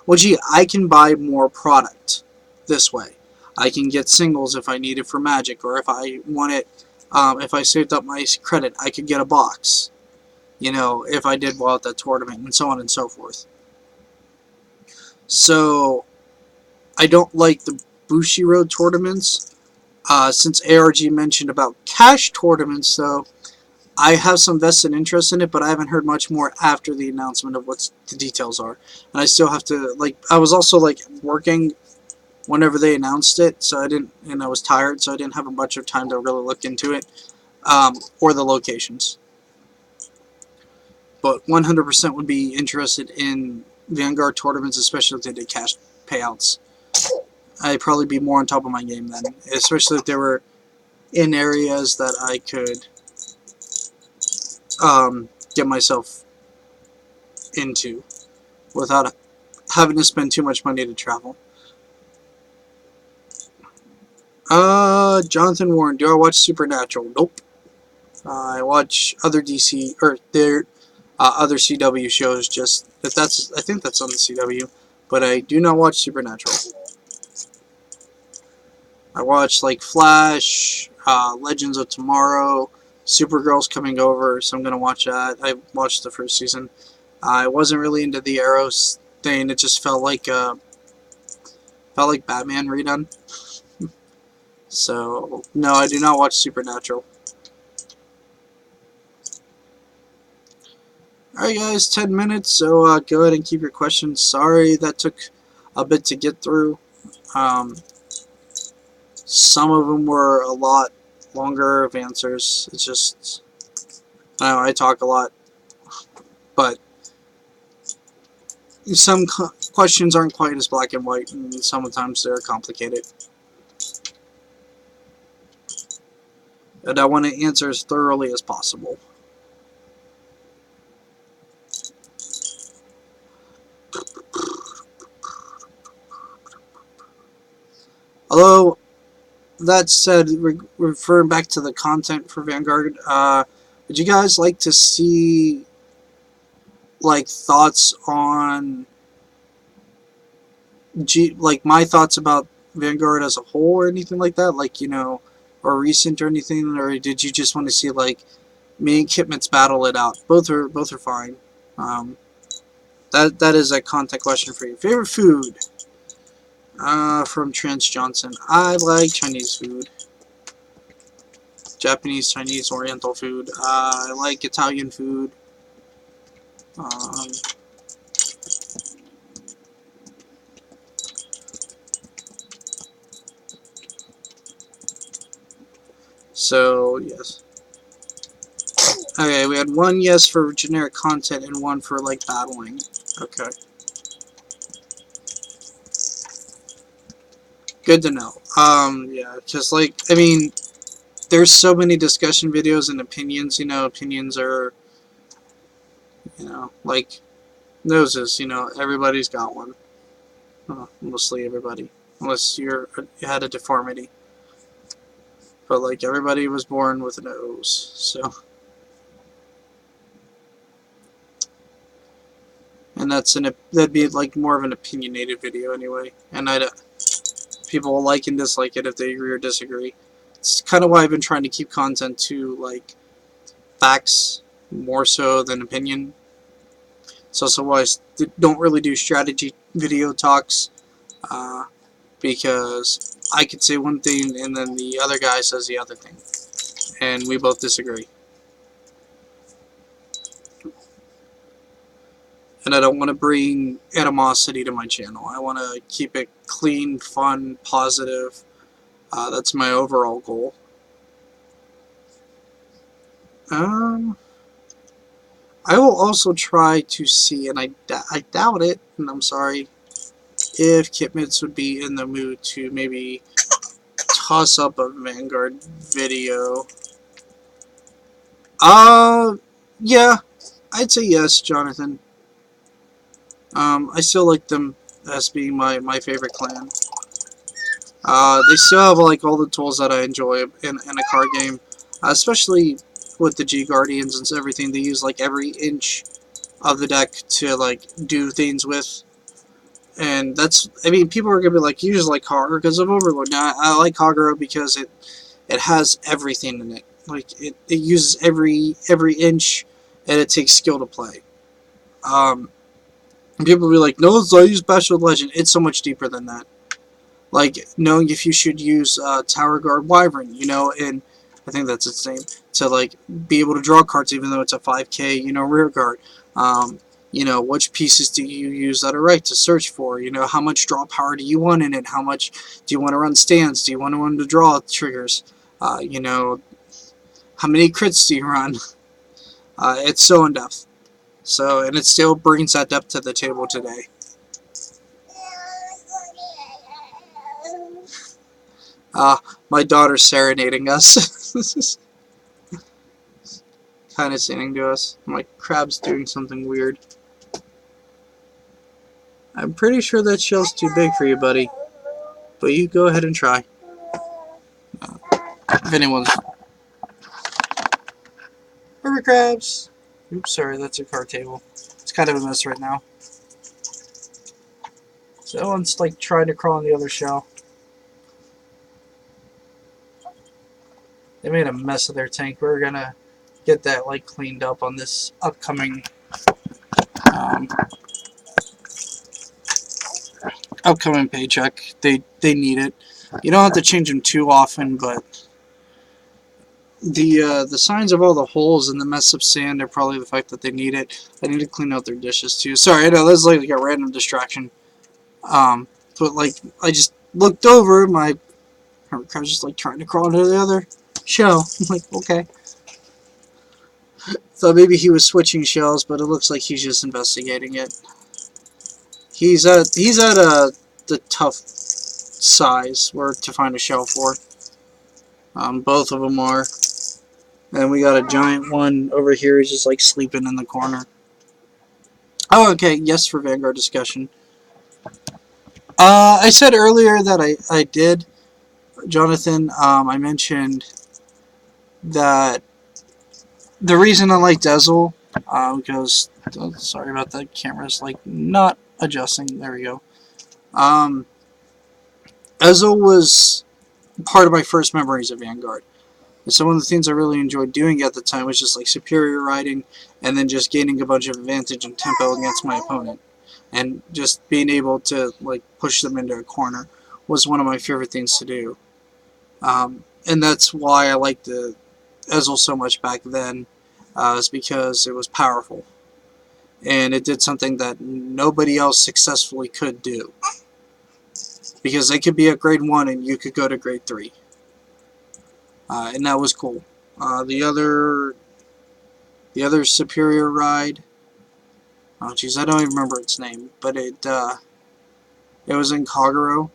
Well, gee, I can buy more product this way. I can get singles if I need it for Magic, or if I want it, if I saved up my credit, I could get a box. You know, if I did well at that tournament, and so on and so forth. So I don't like Bushiroad tournaments. Since ARG mentioned about cash tournaments, though, I have some vested interest in it, but I haven't heard much more after the announcement of what the details are. And I still have to, like, I was also, like, working whenever they announced it, so I didn't, and I was tired, so I didn't have much of time to really look into it, or the locations. But 100% would be interested in Vanguard tournaments, especially if they did cash payouts. I'd probably be more on top of my game then, especially if they were in areas that I could get myself into without having to spend too much money to travel. Jonathan Warren, do I watch Supernatural? Nope. I watch other DC or their other CW shows. Just that's I think that's on the CW, but I do not watch Supernatural. I watch like Flash, Legends of Tomorrow, Supergirl's coming over, so I'm gonna watch that. I watched the first season. I wasn't really into the Arrows thing. It just felt like Batman redone. So no, I do not watch Supernatural. Alright guys, 10 minutes, so go ahead and keep your questions. Sorry that took a bit to get through. Some of them were a lot longer of answers. It's just, I don't know, I talk a lot, but some questions aren't quite as black and white, and sometimes they're complicated. And I want to answer as thoroughly as possible. Although, that said, referring back to the content for Vanguard, would you guys like to see, like, thoughts on, like, my thoughts about Vanguard as a whole or anything like that? Like, you know, or recent or anything? Or did you just want to see, like, me and Kitmits battle it out? Both are fine. That is a content question for you. Favorite food? From Trent Johnson. I like Chinese food. Japanese, Chinese, Oriental food. I like Italian food. So, yes. Okay, we had one yes for generic content and one for, like, battling. Okay. Good to know. Yeah, just, like, I mean, there's so many discussion videos and opinions, you know, opinions are, you know, like, noses, you know, everybody's got one. Mostly everybody. Unless you had a deformity. But, like, everybody was born with a nose, so. And that'd be, like, more of an opinionated video anyway. And people will like and dislike it if they agree or disagree. It's kind of why I've been trying to keep content to, like, facts more so than opinion. It's also why I don't really do strategy video talks, because I could say one thing and then the other guy says the other thing, and we both disagree. And I don't want to bring animosity to my channel. I want to keep it clean, fun, positive. That's my overall goal. I will also try to see, and I doubt it, and I'm sorry, if Kitmits would be in the mood to maybe toss up a Vanguard video. Yeah, I'd say yes, Jonathan. I still like them as being my favorite clan. They still have, like, all the tools that I enjoy in a card game, especially with the G Guardians and everything. They use, like, every inch of the deck to, like, do things with. And that's, I mean, people are gonna be like, you just like Kagura because of Overlord. Now, I like Kagura because it has everything in it. Like, it uses every inch, and it takes skill to play. And people will be like, no, so I use Special Legend. It's so much deeper than that. like knowing if you should use Tower Guard Wyvern, you know, and I think that's its name, to like be able to draw cards even though it's a 5k, you know, rear guard. You know, which pieces do you use that are right to search for? You know, how much draw power do you want in it? How much do you want to run stands? Do you want to run to draw triggers? You know, how many crits do you run? It's so in depth. So, and it still brings that depth to the table today. My daughter's serenading us. Kind of singing to us. My crab's doing something weird. I'm pretty sure that shell's too big for you, buddy. But you go ahead and try. If anyone's... River crabs! Oops, sorry, that's a card table. It's kind of a mess right now. So that one's like trying to crawl on the other shell. They made a mess of their tank. We're gonna get that like cleaned up on this upcoming upcoming paycheck. They need it. You don't have to change them too often, but the signs of all the holes and the mess of sand are probably the fact that they need it. I need to clean out their dishes too. Sorry, I know that's like a random distraction. But like I just looked over, my crab's just like trying to crawl into the other shell. I'm like, okay. Thought maybe he was switching shells, but it looks like he's just investigating it. He's at the tough size where to find a shell for. Both of them are. And we got a giant one over here who's just like sleeping in the corner. Oh, okay. Yes, for Vanguard discussion. I said earlier that I did, Jonathan. I mentioned that the reason I liked Ezel, because sorry about that, camera's like not adjusting. There we go. Ezel was part of my first memories of Vanguard. And so one of the things I really enjoyed doing at the time was just like superior riding and then just gaining a bunch of advantage and tempo against my opponent. And just being able to like push them into a corner was one of my favorite things to do. And that's why I liked the Ezel so much back then, is because it was powerful. And it did something that nobody else successfully could do. Because they could be at grade 1 and you could go to grade 3. And that was cool. The other superior ride, oh jeez, I don't even remember its name, but it was in Kagero.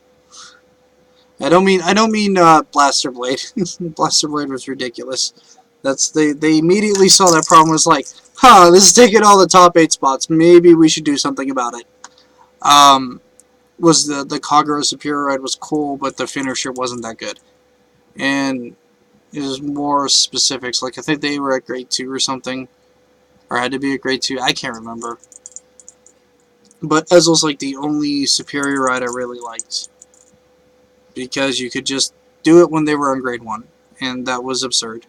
I don't mean Blaster Blade. Blaster Blade was ridiculous. They immediately saw that problem, was like, huh, this is taking all the top 8 spots. Maybe we should do something about it. Was the Kagero superior ride was cool, but the finisher wasn't that good. And is more specifics. Like I think they were at grade 2 or something, or had to be at grade 2. I can't remember. But Ezel's like the only superior ride I really liked, because you could just do it when they were on grade 1, and that was absurd.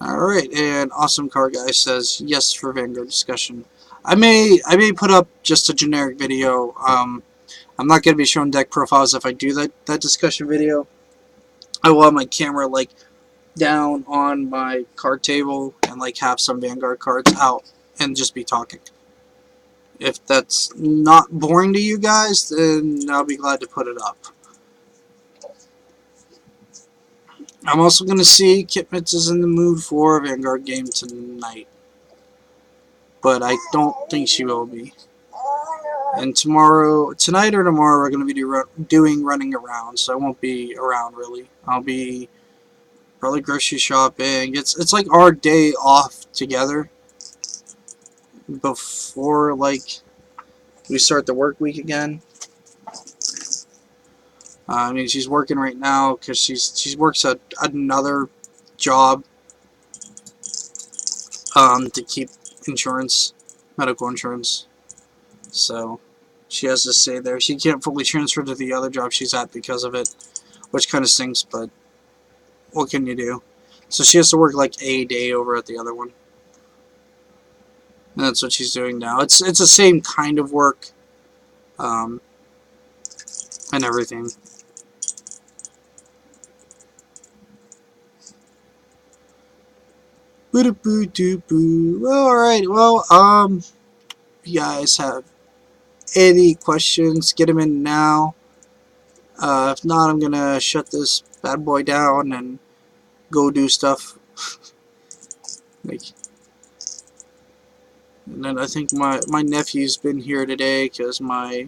Alright, and Awesome Car Guy says yes for Vanguard discussion. I may put up just a generic video. I'm not going to be showing deck profiles if I do that discussion video. I will have my camera like down on my card table and like have some Vanguard cards out and just be talking. If that's not boring to you guys, then I'll be glad to put it up. I'm also going to see Kitmitz is in the mood for a Vanguard game tonight, but I don't think she will be. And tonight or tomorrow, we're going to be doing running around, so I won't be around really. I'll be probably grocery shopping. It's like our day off together before like we start the work week again. I mean, she's working right now because she works at another job to keep insurance, medical insurance. So she has to stay there. She can't fully transfer to the other job she's at because of it, which kind of stinks, but what can you do? So she has to work like a day over at the other one. And that's what she's doing now. It's the same kind of work, um, and everything. Alright, well, if you guys have any questions, get them in now. If not, I'm gonna shut this bad boy down and go do stuff. Like, and then I think my nephew's been here today because my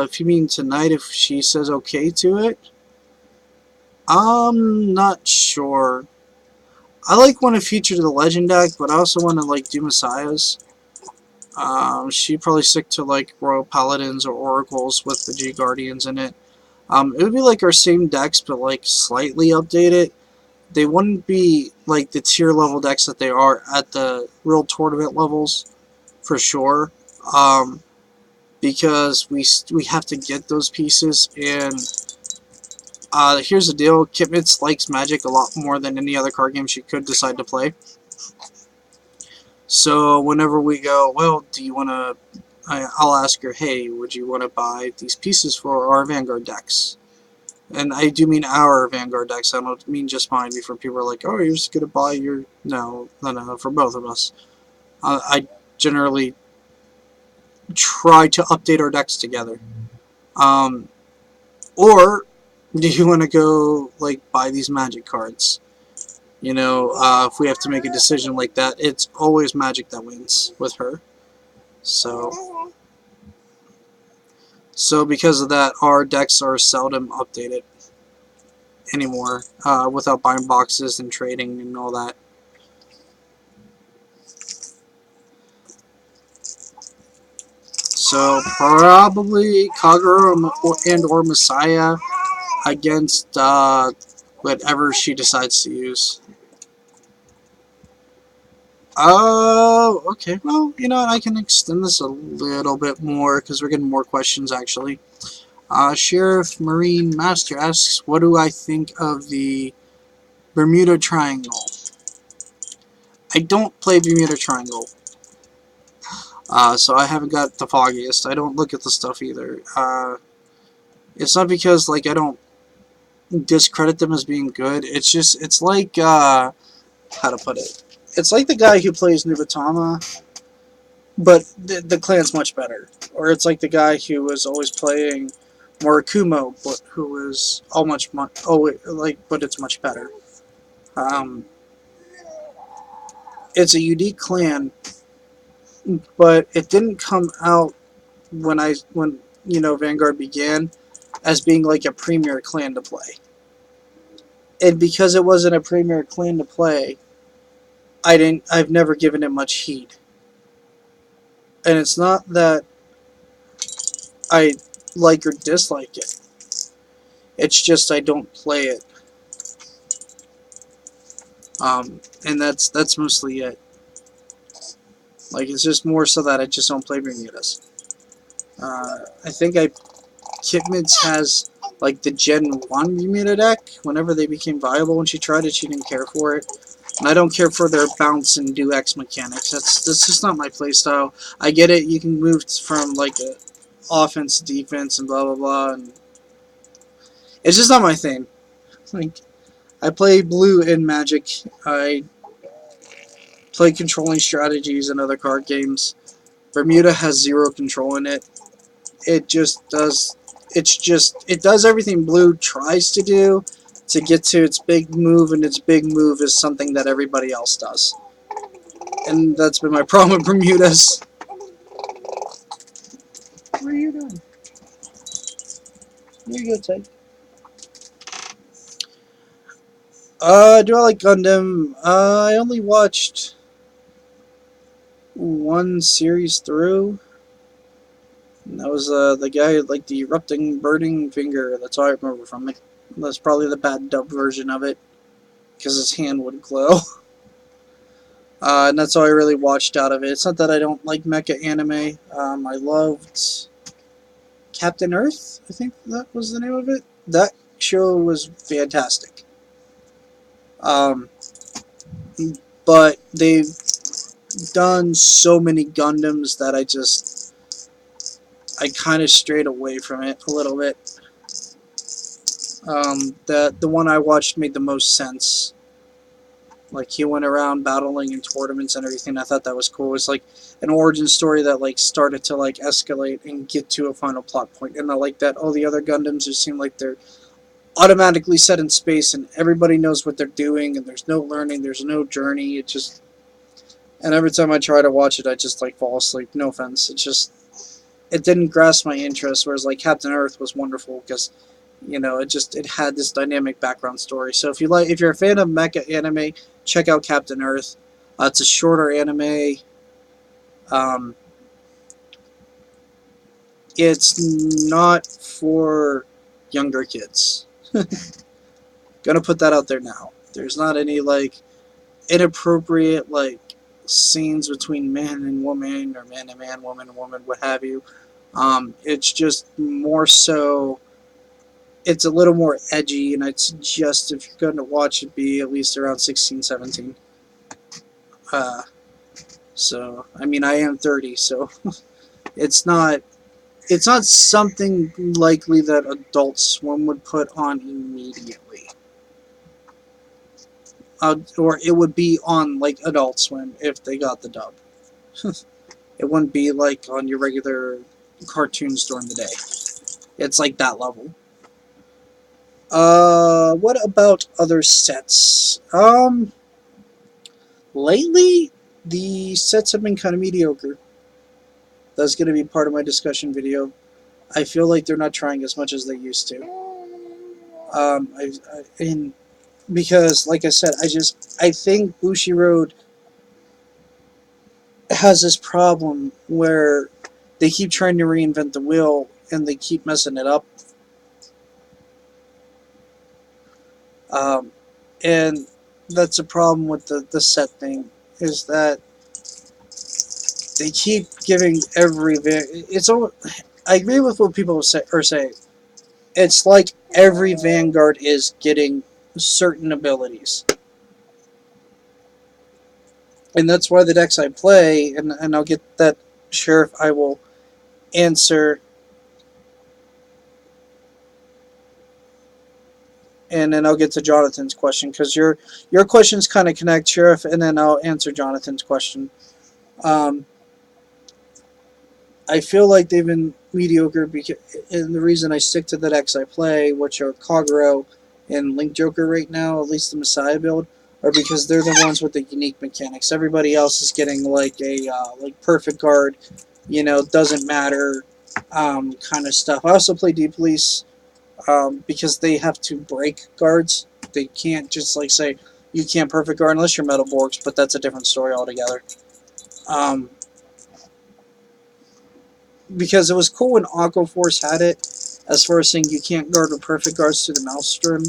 if you mean tonight, if she says okay to it, I'm not sure. I like want to feature the legend deck, but I also want to like do messiahs. She'd probably stick to like royal paladins or oracles with the G guardians in it. It would be like our same decks, but like slightly updated. They wouldn't be like the tier level decks that they are at the real tournament levels, for sure. Because we have to get those pieces, and here's the deal: Kitmitz likes Magic a lot more than any other card game she could decide to play. So whenever we go, well, do you want to? I'll ask her, hey, would you want to buy these pieces for our Vanguard decks? And I do mean our Vanguard decks. I don't mean just mine. Before people are like, oh, you're just gonna buy your no, for both of us. I generally try to update our decks together. Um, or do you want to go like buy these Magic cards? You know, if we have to make a decision like that, it's always Magic that wins with her. So because of that, our decks are seldom updated anymore, without buying boxes and trading and all that. So probably Kagura and or Messiah against whatever she decides to use. Oh, okay. Well, you know what? I can extend this a little bit more because we're getting more questions actually. Sheriff Marine Master asks, what do I think of the Bermuda Triangle? I don't play Bermuda Triangle, so I haven't got the foggiest. I don't look at the stuff either. It's not because like I don't discredit them as being good. It's just it's like how to put it. It's like the guy who plays Nubatama, but the clan's much better. Or it's like the guy who was always playing Morikumo, but who was but it's much better. Um, it's a unique clan, but it didn't come out when Vanguard began as being like a premier clan to play. And because it wasn't a premier clan to play, I've never given it much heed. And it's not that I like or dislike it. It's just I don't play it. And that's mostly it. Like, it's just more so that I just don't play Bermudas. I think Kitmitz has like the Gen 1 Bermuda deck. Whenever they became viable, when she tried it, she didn't care for it. And I don't care for their bounce and do X mechanics. That's just not my playstyle. I get it, you can move from like a offense to defense and blah blah blah, and it's just not my thing. Like, I play blue in Magic. I play controlling strategies in other card games. Bermuda has zero control in it. It just does. It does everything blue tries to do to get to its big move, and its big move is something that everybody else does. And that's been my problem with Bermudas. What are you doing? Here you go, Ted. Do I like Gundam? I only watched one series through. And that was the guy who like the erupting burning finger. That's all I remember from it. That's probably the bad dub version of it, because his hand would glow. And that's all I really watched out of it. It's not that I don't like mecha anime. I loved Captain Earth, I think that was the name of it. That show was fantastic. Um, but they've done so many Gundams that I kind of strayed away from it a little bit. The one I watched made the most sense. Like, he went around battling in tournaments and everything. I thought that was cool. It's like an origin story that like started to like escalate and get to a final plot point. And I like that all the other Gundams just seem like they're automatically set in space and everybody knows what they're doing and there's no learning, there's no journey. It just, and every time I try to watch it, I just like fall asleep. No offense. It didn't grasp my interest. Whereas like Captain Earth was wonderful because, you know, it had this dynamic background story. So if you're a fan of mecha anime, check out Captain Earth. It's a shorter anime. Um, it's not for younger kids. Gonna put that out there now. There's not any like inappropriate like scenes between man and woman or man and man, woman and woman, what have you. It's just more so. It's a little more edgy, and I'd suggest if you're going to watch it, be at least around 16, 17. So I mean, I am 30, so it's not something likely that Adult Swim would put on immediately. Or it would be on like Adult Swim if they got the dub. It wouldn't be like on your regular cartoons during the day. It's like that level. What about other sets? Lately, the sets have been kind of mediocre. That's going to be part of my discussion video. I feel like they're not trying as much as they used to. And because, like I said, I think Bushiroad has this problem where they keep trying to reinvent the wheel and they keep messing it up. And that's a problem with the set thing, is that they keep giving I agree with what people are saying. It's like every Vanguard is getting certain abilities. And that's why the decks I play, and I'll get that, Sheriff, I will answer. And then I'll get to Jonathan's question, because your questions kind of connect, Sheriff, and then I'll answer Jonathan's question. I feel like they've been mediocre, and the reason I stick to the decks I play, which are Kagero and Link Joker right now, at least the Messiah build, are because they're the ones with the unique mechanics. Everybody else is getting like a like perfect guard, you know, doesn't matter kind of stuff. I also play Deep Police because they have to break guards. They can't just like say you can't perfect guard unless you're Metal Borgs, but that's a different story altogether. Because it was cool when Aqua Force had it, as far as saying you can't guard with perfect guards through the Maelstrom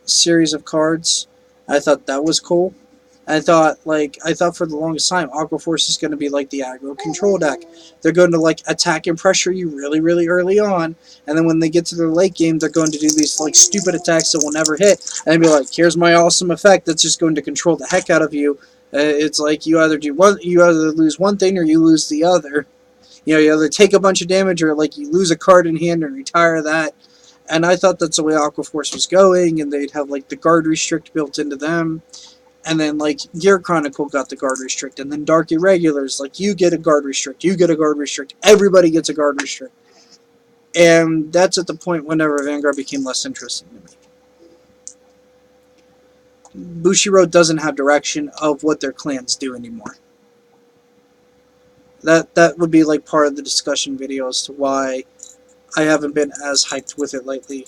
series of cards. I thought that was cool. I thought for the longest time, Aqua Force is going to be like the aggro control deck. They're going to like attack and pressure you really, really early on, and then when they get to their late game, they're going to do these like stupid attacks that will never hit, and be like, "Here's my awesome effect that's just going to control the heck out of you." It's like you either lose one thing or you lose the other. You know, you either take a bunch of damage or like you lose a card in hand and retire that. And I thought that's the way Aqua Force was going, and they'd have like the guard restrict built into them. And then like Gear Chronicle got the guard restrict, and then Dark Irregulars, like you get a guard restrict, you get a guard restrict, everybody gets a guard restrict. And that's at the point whenever Vanguard became less interesting to me. Bushiroad doesn't have direction of what their clans do anymore. That would be like part of the discussion video as to why I haven't been as hyped with it lately.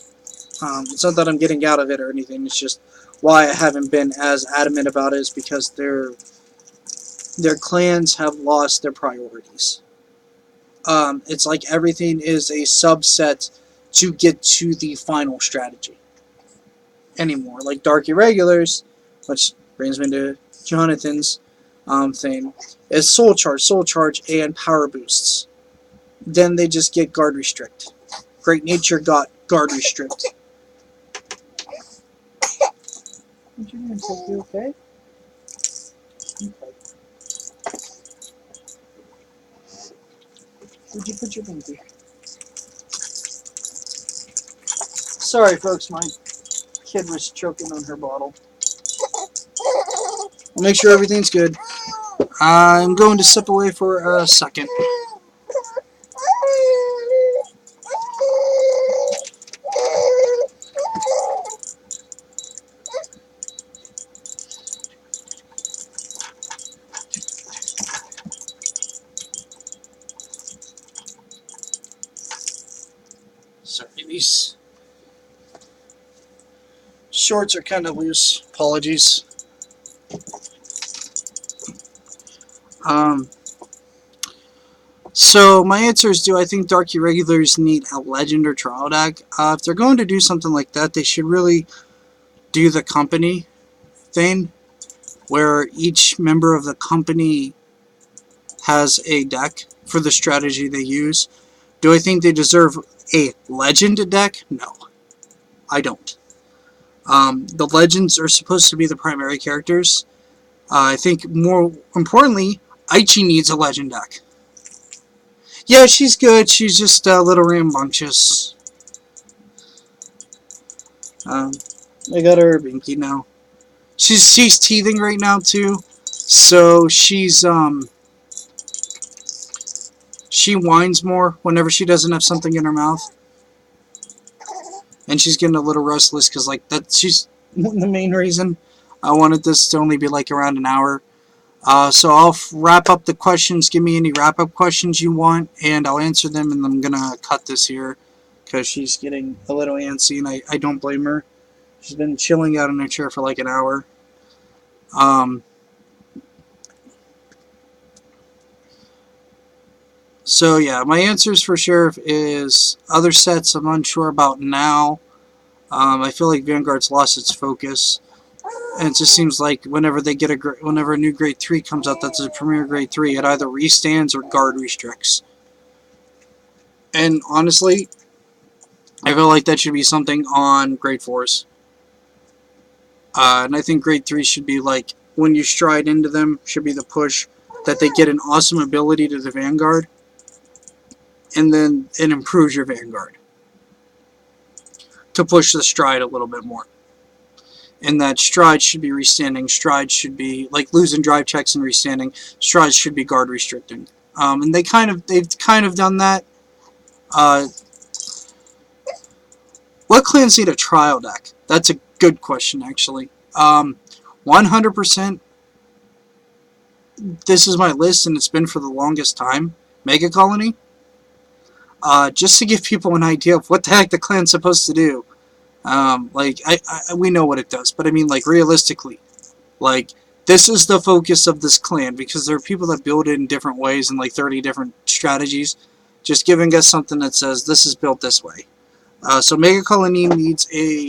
It's not that I'm getting out of it or anything, it's just why I haven't been as adamant about it is because their clans have lost their priorities. It's like everything is a subset to get to the final strategy anymore. Like Dark Irregulars, which brings me to Jonathan's thing, is Soul Charge, and Power Boosts. Then they just get Guard Restrict. Great Nature got Guard Restrict. You okay? Where'd you put your pinky? Sorry, folks, my kid was choking on her bottle. I'll make sure everything's good. I'm going to step away for a second. Sorry, these shorts are kind of loose. Apologies. So my answer is, do I think Dark Irregulars need a legend or trial deck? If they're going to do something like that, they should really do the company thing, where each member of the company has a deck for the strategy they use. Do I think they deserve a legend deck? No, I don't. The legends are supposed to be the primary characters. I think more importantly, Aichi needs a legend deck. Yeah, she's good. She's just a little rambunctious. I got her binky now. She's teething right now too, so she whines more whenever she doesn't have something in her mouth, and she's getting a little restless because like she's the main reason I wanted this to only be like around an hour. So I'll wrap up the questions. Give me any wrap-up questions you want, and I'll answer them, and I'm going to cut this here because she's getting a little antsy, and I don't blame her. She's been chilling out in her chair for like an hour. So yeah, my answers for Sheriff is other sets I'm unsure about now. I feel like Vanguard's lost its focus. And it just seems like whenever they get whenever a new grade 3 comes out that's a premier grade 3, it either restands or guard restricts. And honestly, I feel like that should be something on grade 4s. And I think grade 3 should be like, when you stride into them, should be the push, that they get an awesome ability to the Vanguard, and then it improves your Vanguard to push the stride a little bit more. And that stride should be restanding. Stride should be like losing drive checks and restanding. Strides should be guard restricting. And they've kind of done that. What clans need a trial deck? That's a good question, actually. 100%. This is my list, and it's been for the longest time. Mega Colony. Just to give people an idea of what the heck the clan's supposed to do. Like, we know what it does, but I mean, like, realistically, like, this is the focus of this clan, because there are people that build it in different ways and like 30 different strategies, just giving us something that says, this is built this way. So Mega Colony needs a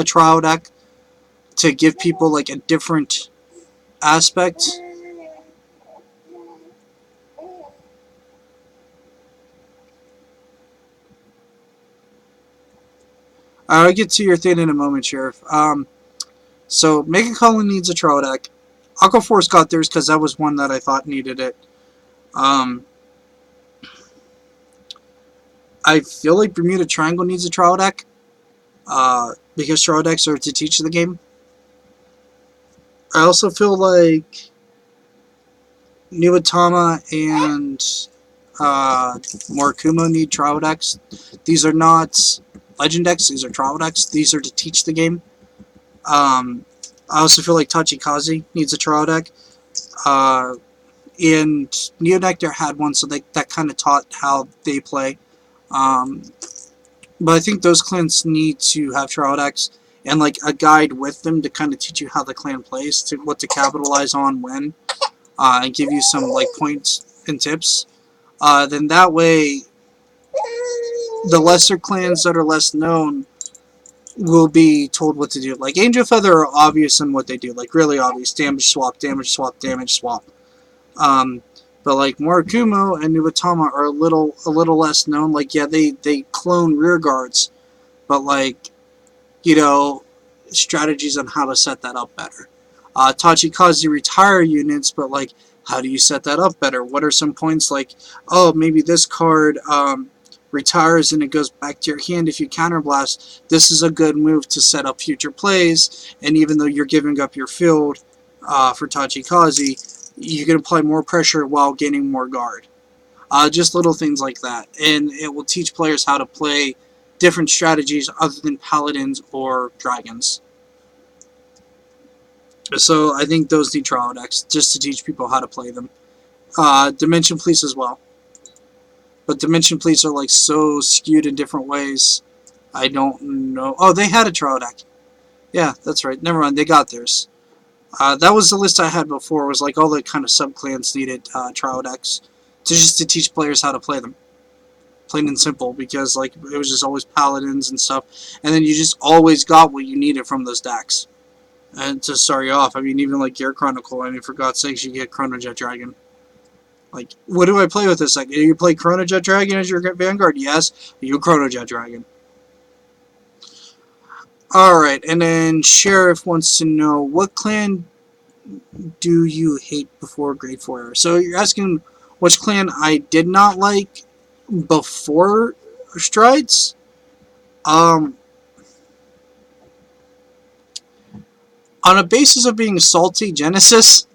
trial deck to give people, like, a different aspect. I'll get to your thing in a moment, Sheriff. So Mega Colony needs a trial deck. Aqua Force got theirs because that was one that I thought needed it. I feel like Bermuda Triangle needs a trial deck, because trial decks are to teach the game. I also feel like Nubatama and Morikumo need trial decks. These are not legend decks, these are trial decks. These are to teach the game. I also feel like Tachikaze needs a trial deck. And Neonectar had one, so that kind of taught how they play. But I think those clans need to have trial decks and like a guide with them to kind of teach you how the clan plays, to what to capitalize on when, and give you some like points and tips. Then that way, the lesser clans that are less known will be told what to do. Like Angel Feather are obvious in what they do, like really obvious: damage swap, damage swap, damage swap. But like Morikumo and Nubatama are a little less known. Like, yeah, they clone rear guards, but like, you know, strategies on how to set that up better. Tachikaze retire units, but like How do you set that up better? What are some points like, oh, maybe this card retires and it goes back to your hand if you counterblast. This is a good move to set up future plays, and even though you're giving up your field for Tachikaze, you can apply more pressure while gaining more guard. Just little things like that. And it will teach players how to play different strategies other than paladins or dragons. So I think those need trial decks just to teach people how to play them. Dimension Police as well. But Dimension Police are like so skewed in different ways. I don't know. Oh, they had a trial deck. Yeah, that's right. Never mind. They got theirs. That was the list I had before. It was like all the kind of sub-clans needed trial decks to teach players how to play them. Plain and simple, because like it was just always paladins and stuff. And then you just always got what you needed from those decks. And to start you off, I mean, even like Gear Chronicle, I mean, for God's sakes, you get Chronojet Dragon. Like, what do I play with this? Like, do you play Chronojet Dragon as your Vanguard? Yes. You Chronojet Dragon. Alright, and then Sheriff wants to know, what clan do you hate before Grade 4 era? So you're asking which clan I did not like before Strides? On a basis of being salty, Genesis.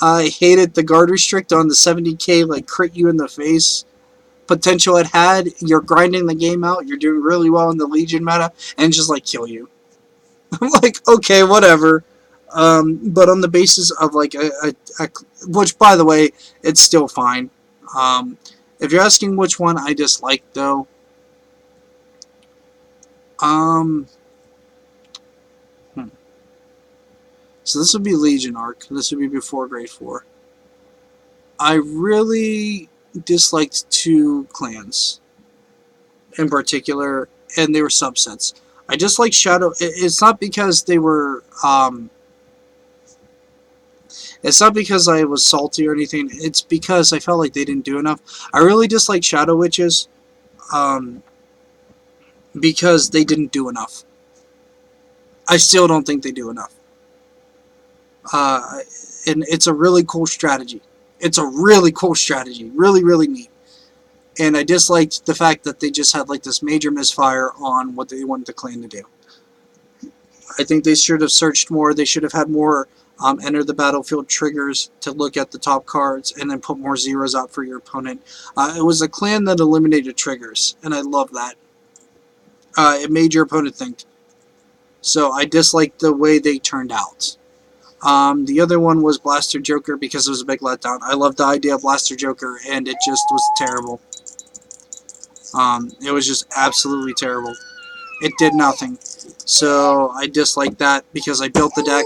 I hated the guard restrict on the 70k, like crit you in the face potential it had. You're grinding the game out, you're doing really well in the Legion meta, and just like kill you. I'm like, okay, whatever. But on the basis of like which by the way, it's still fine. If you're asking which one I dislike though, so this would be Legion Arc. This would be before Grade 4. I really disliked two clans in particular, and they were subsets. I dislike Shadow. It's not because they were. It's not because I was salty or anything. It's because I felt like they didn't do enough. I really dislike Shadow Witches, because they didn't do enough. I still don't think they do enough. And it's a really cool strategy. It's a really cool strategy. Really, really neat. And I disliked the fact that they just had like this major misfire on what they wanted the clan to do. I think they should have searched more. They should have had more enter the battlefield triggers to look at the top cards and then put more zeros out for your opponent. It was a clan that eliminated triggers, and I love that. It made your opponent think. So I disliked the way they turned out. The other one was Blaster Joker because it was a big letdown. I loved the idea of Blaster Joker, and it just was terrible. It was just absolutely terrible. It did nothing. So I disliked that because I built the deck.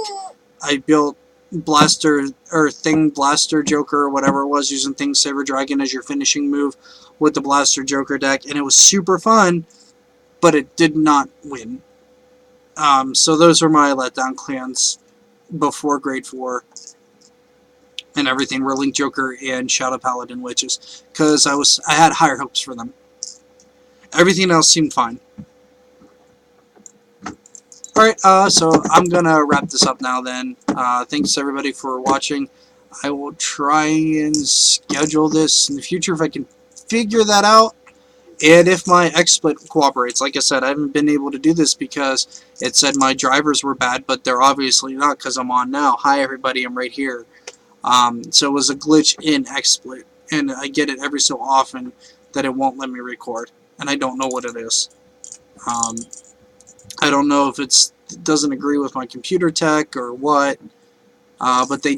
I built Blaster or Thing Blaster Joker or whatever it was, using Thing Saber Dragon as your finishing move with the Blaster Joker deck, and it was super fun, but it did not win. So those were my letdown clans before Grade 4, and everything were Link Joker and Shadow Paladin Witches, because I had higher hopes for them. Everything else seemed fine. Alright, so I'm gonna wrap this up now then. Thanks everybody for watching. I will try and schedule this in the future if I can figure that out. And if my XSplit cooperates. Like I said, I haven't been able to do this because it said my drivers were bad, but they're obviously not because I'm on now. Hi everybody, I'm right here. So it was a glitch in XSplit, and I get it every so often that it won't let me record, and I don't know what it is. I don't know if it doesn't agree with my computer tech or what, but they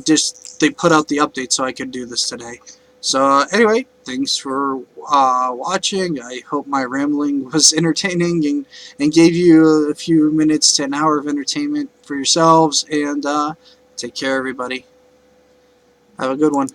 put out the update so I could do this today. So anyway, thanks for watching. I hope my rambling was entertaining and gave you a few minutes to an hour of entertainment for yourselves, and take care everybody. Have a good one.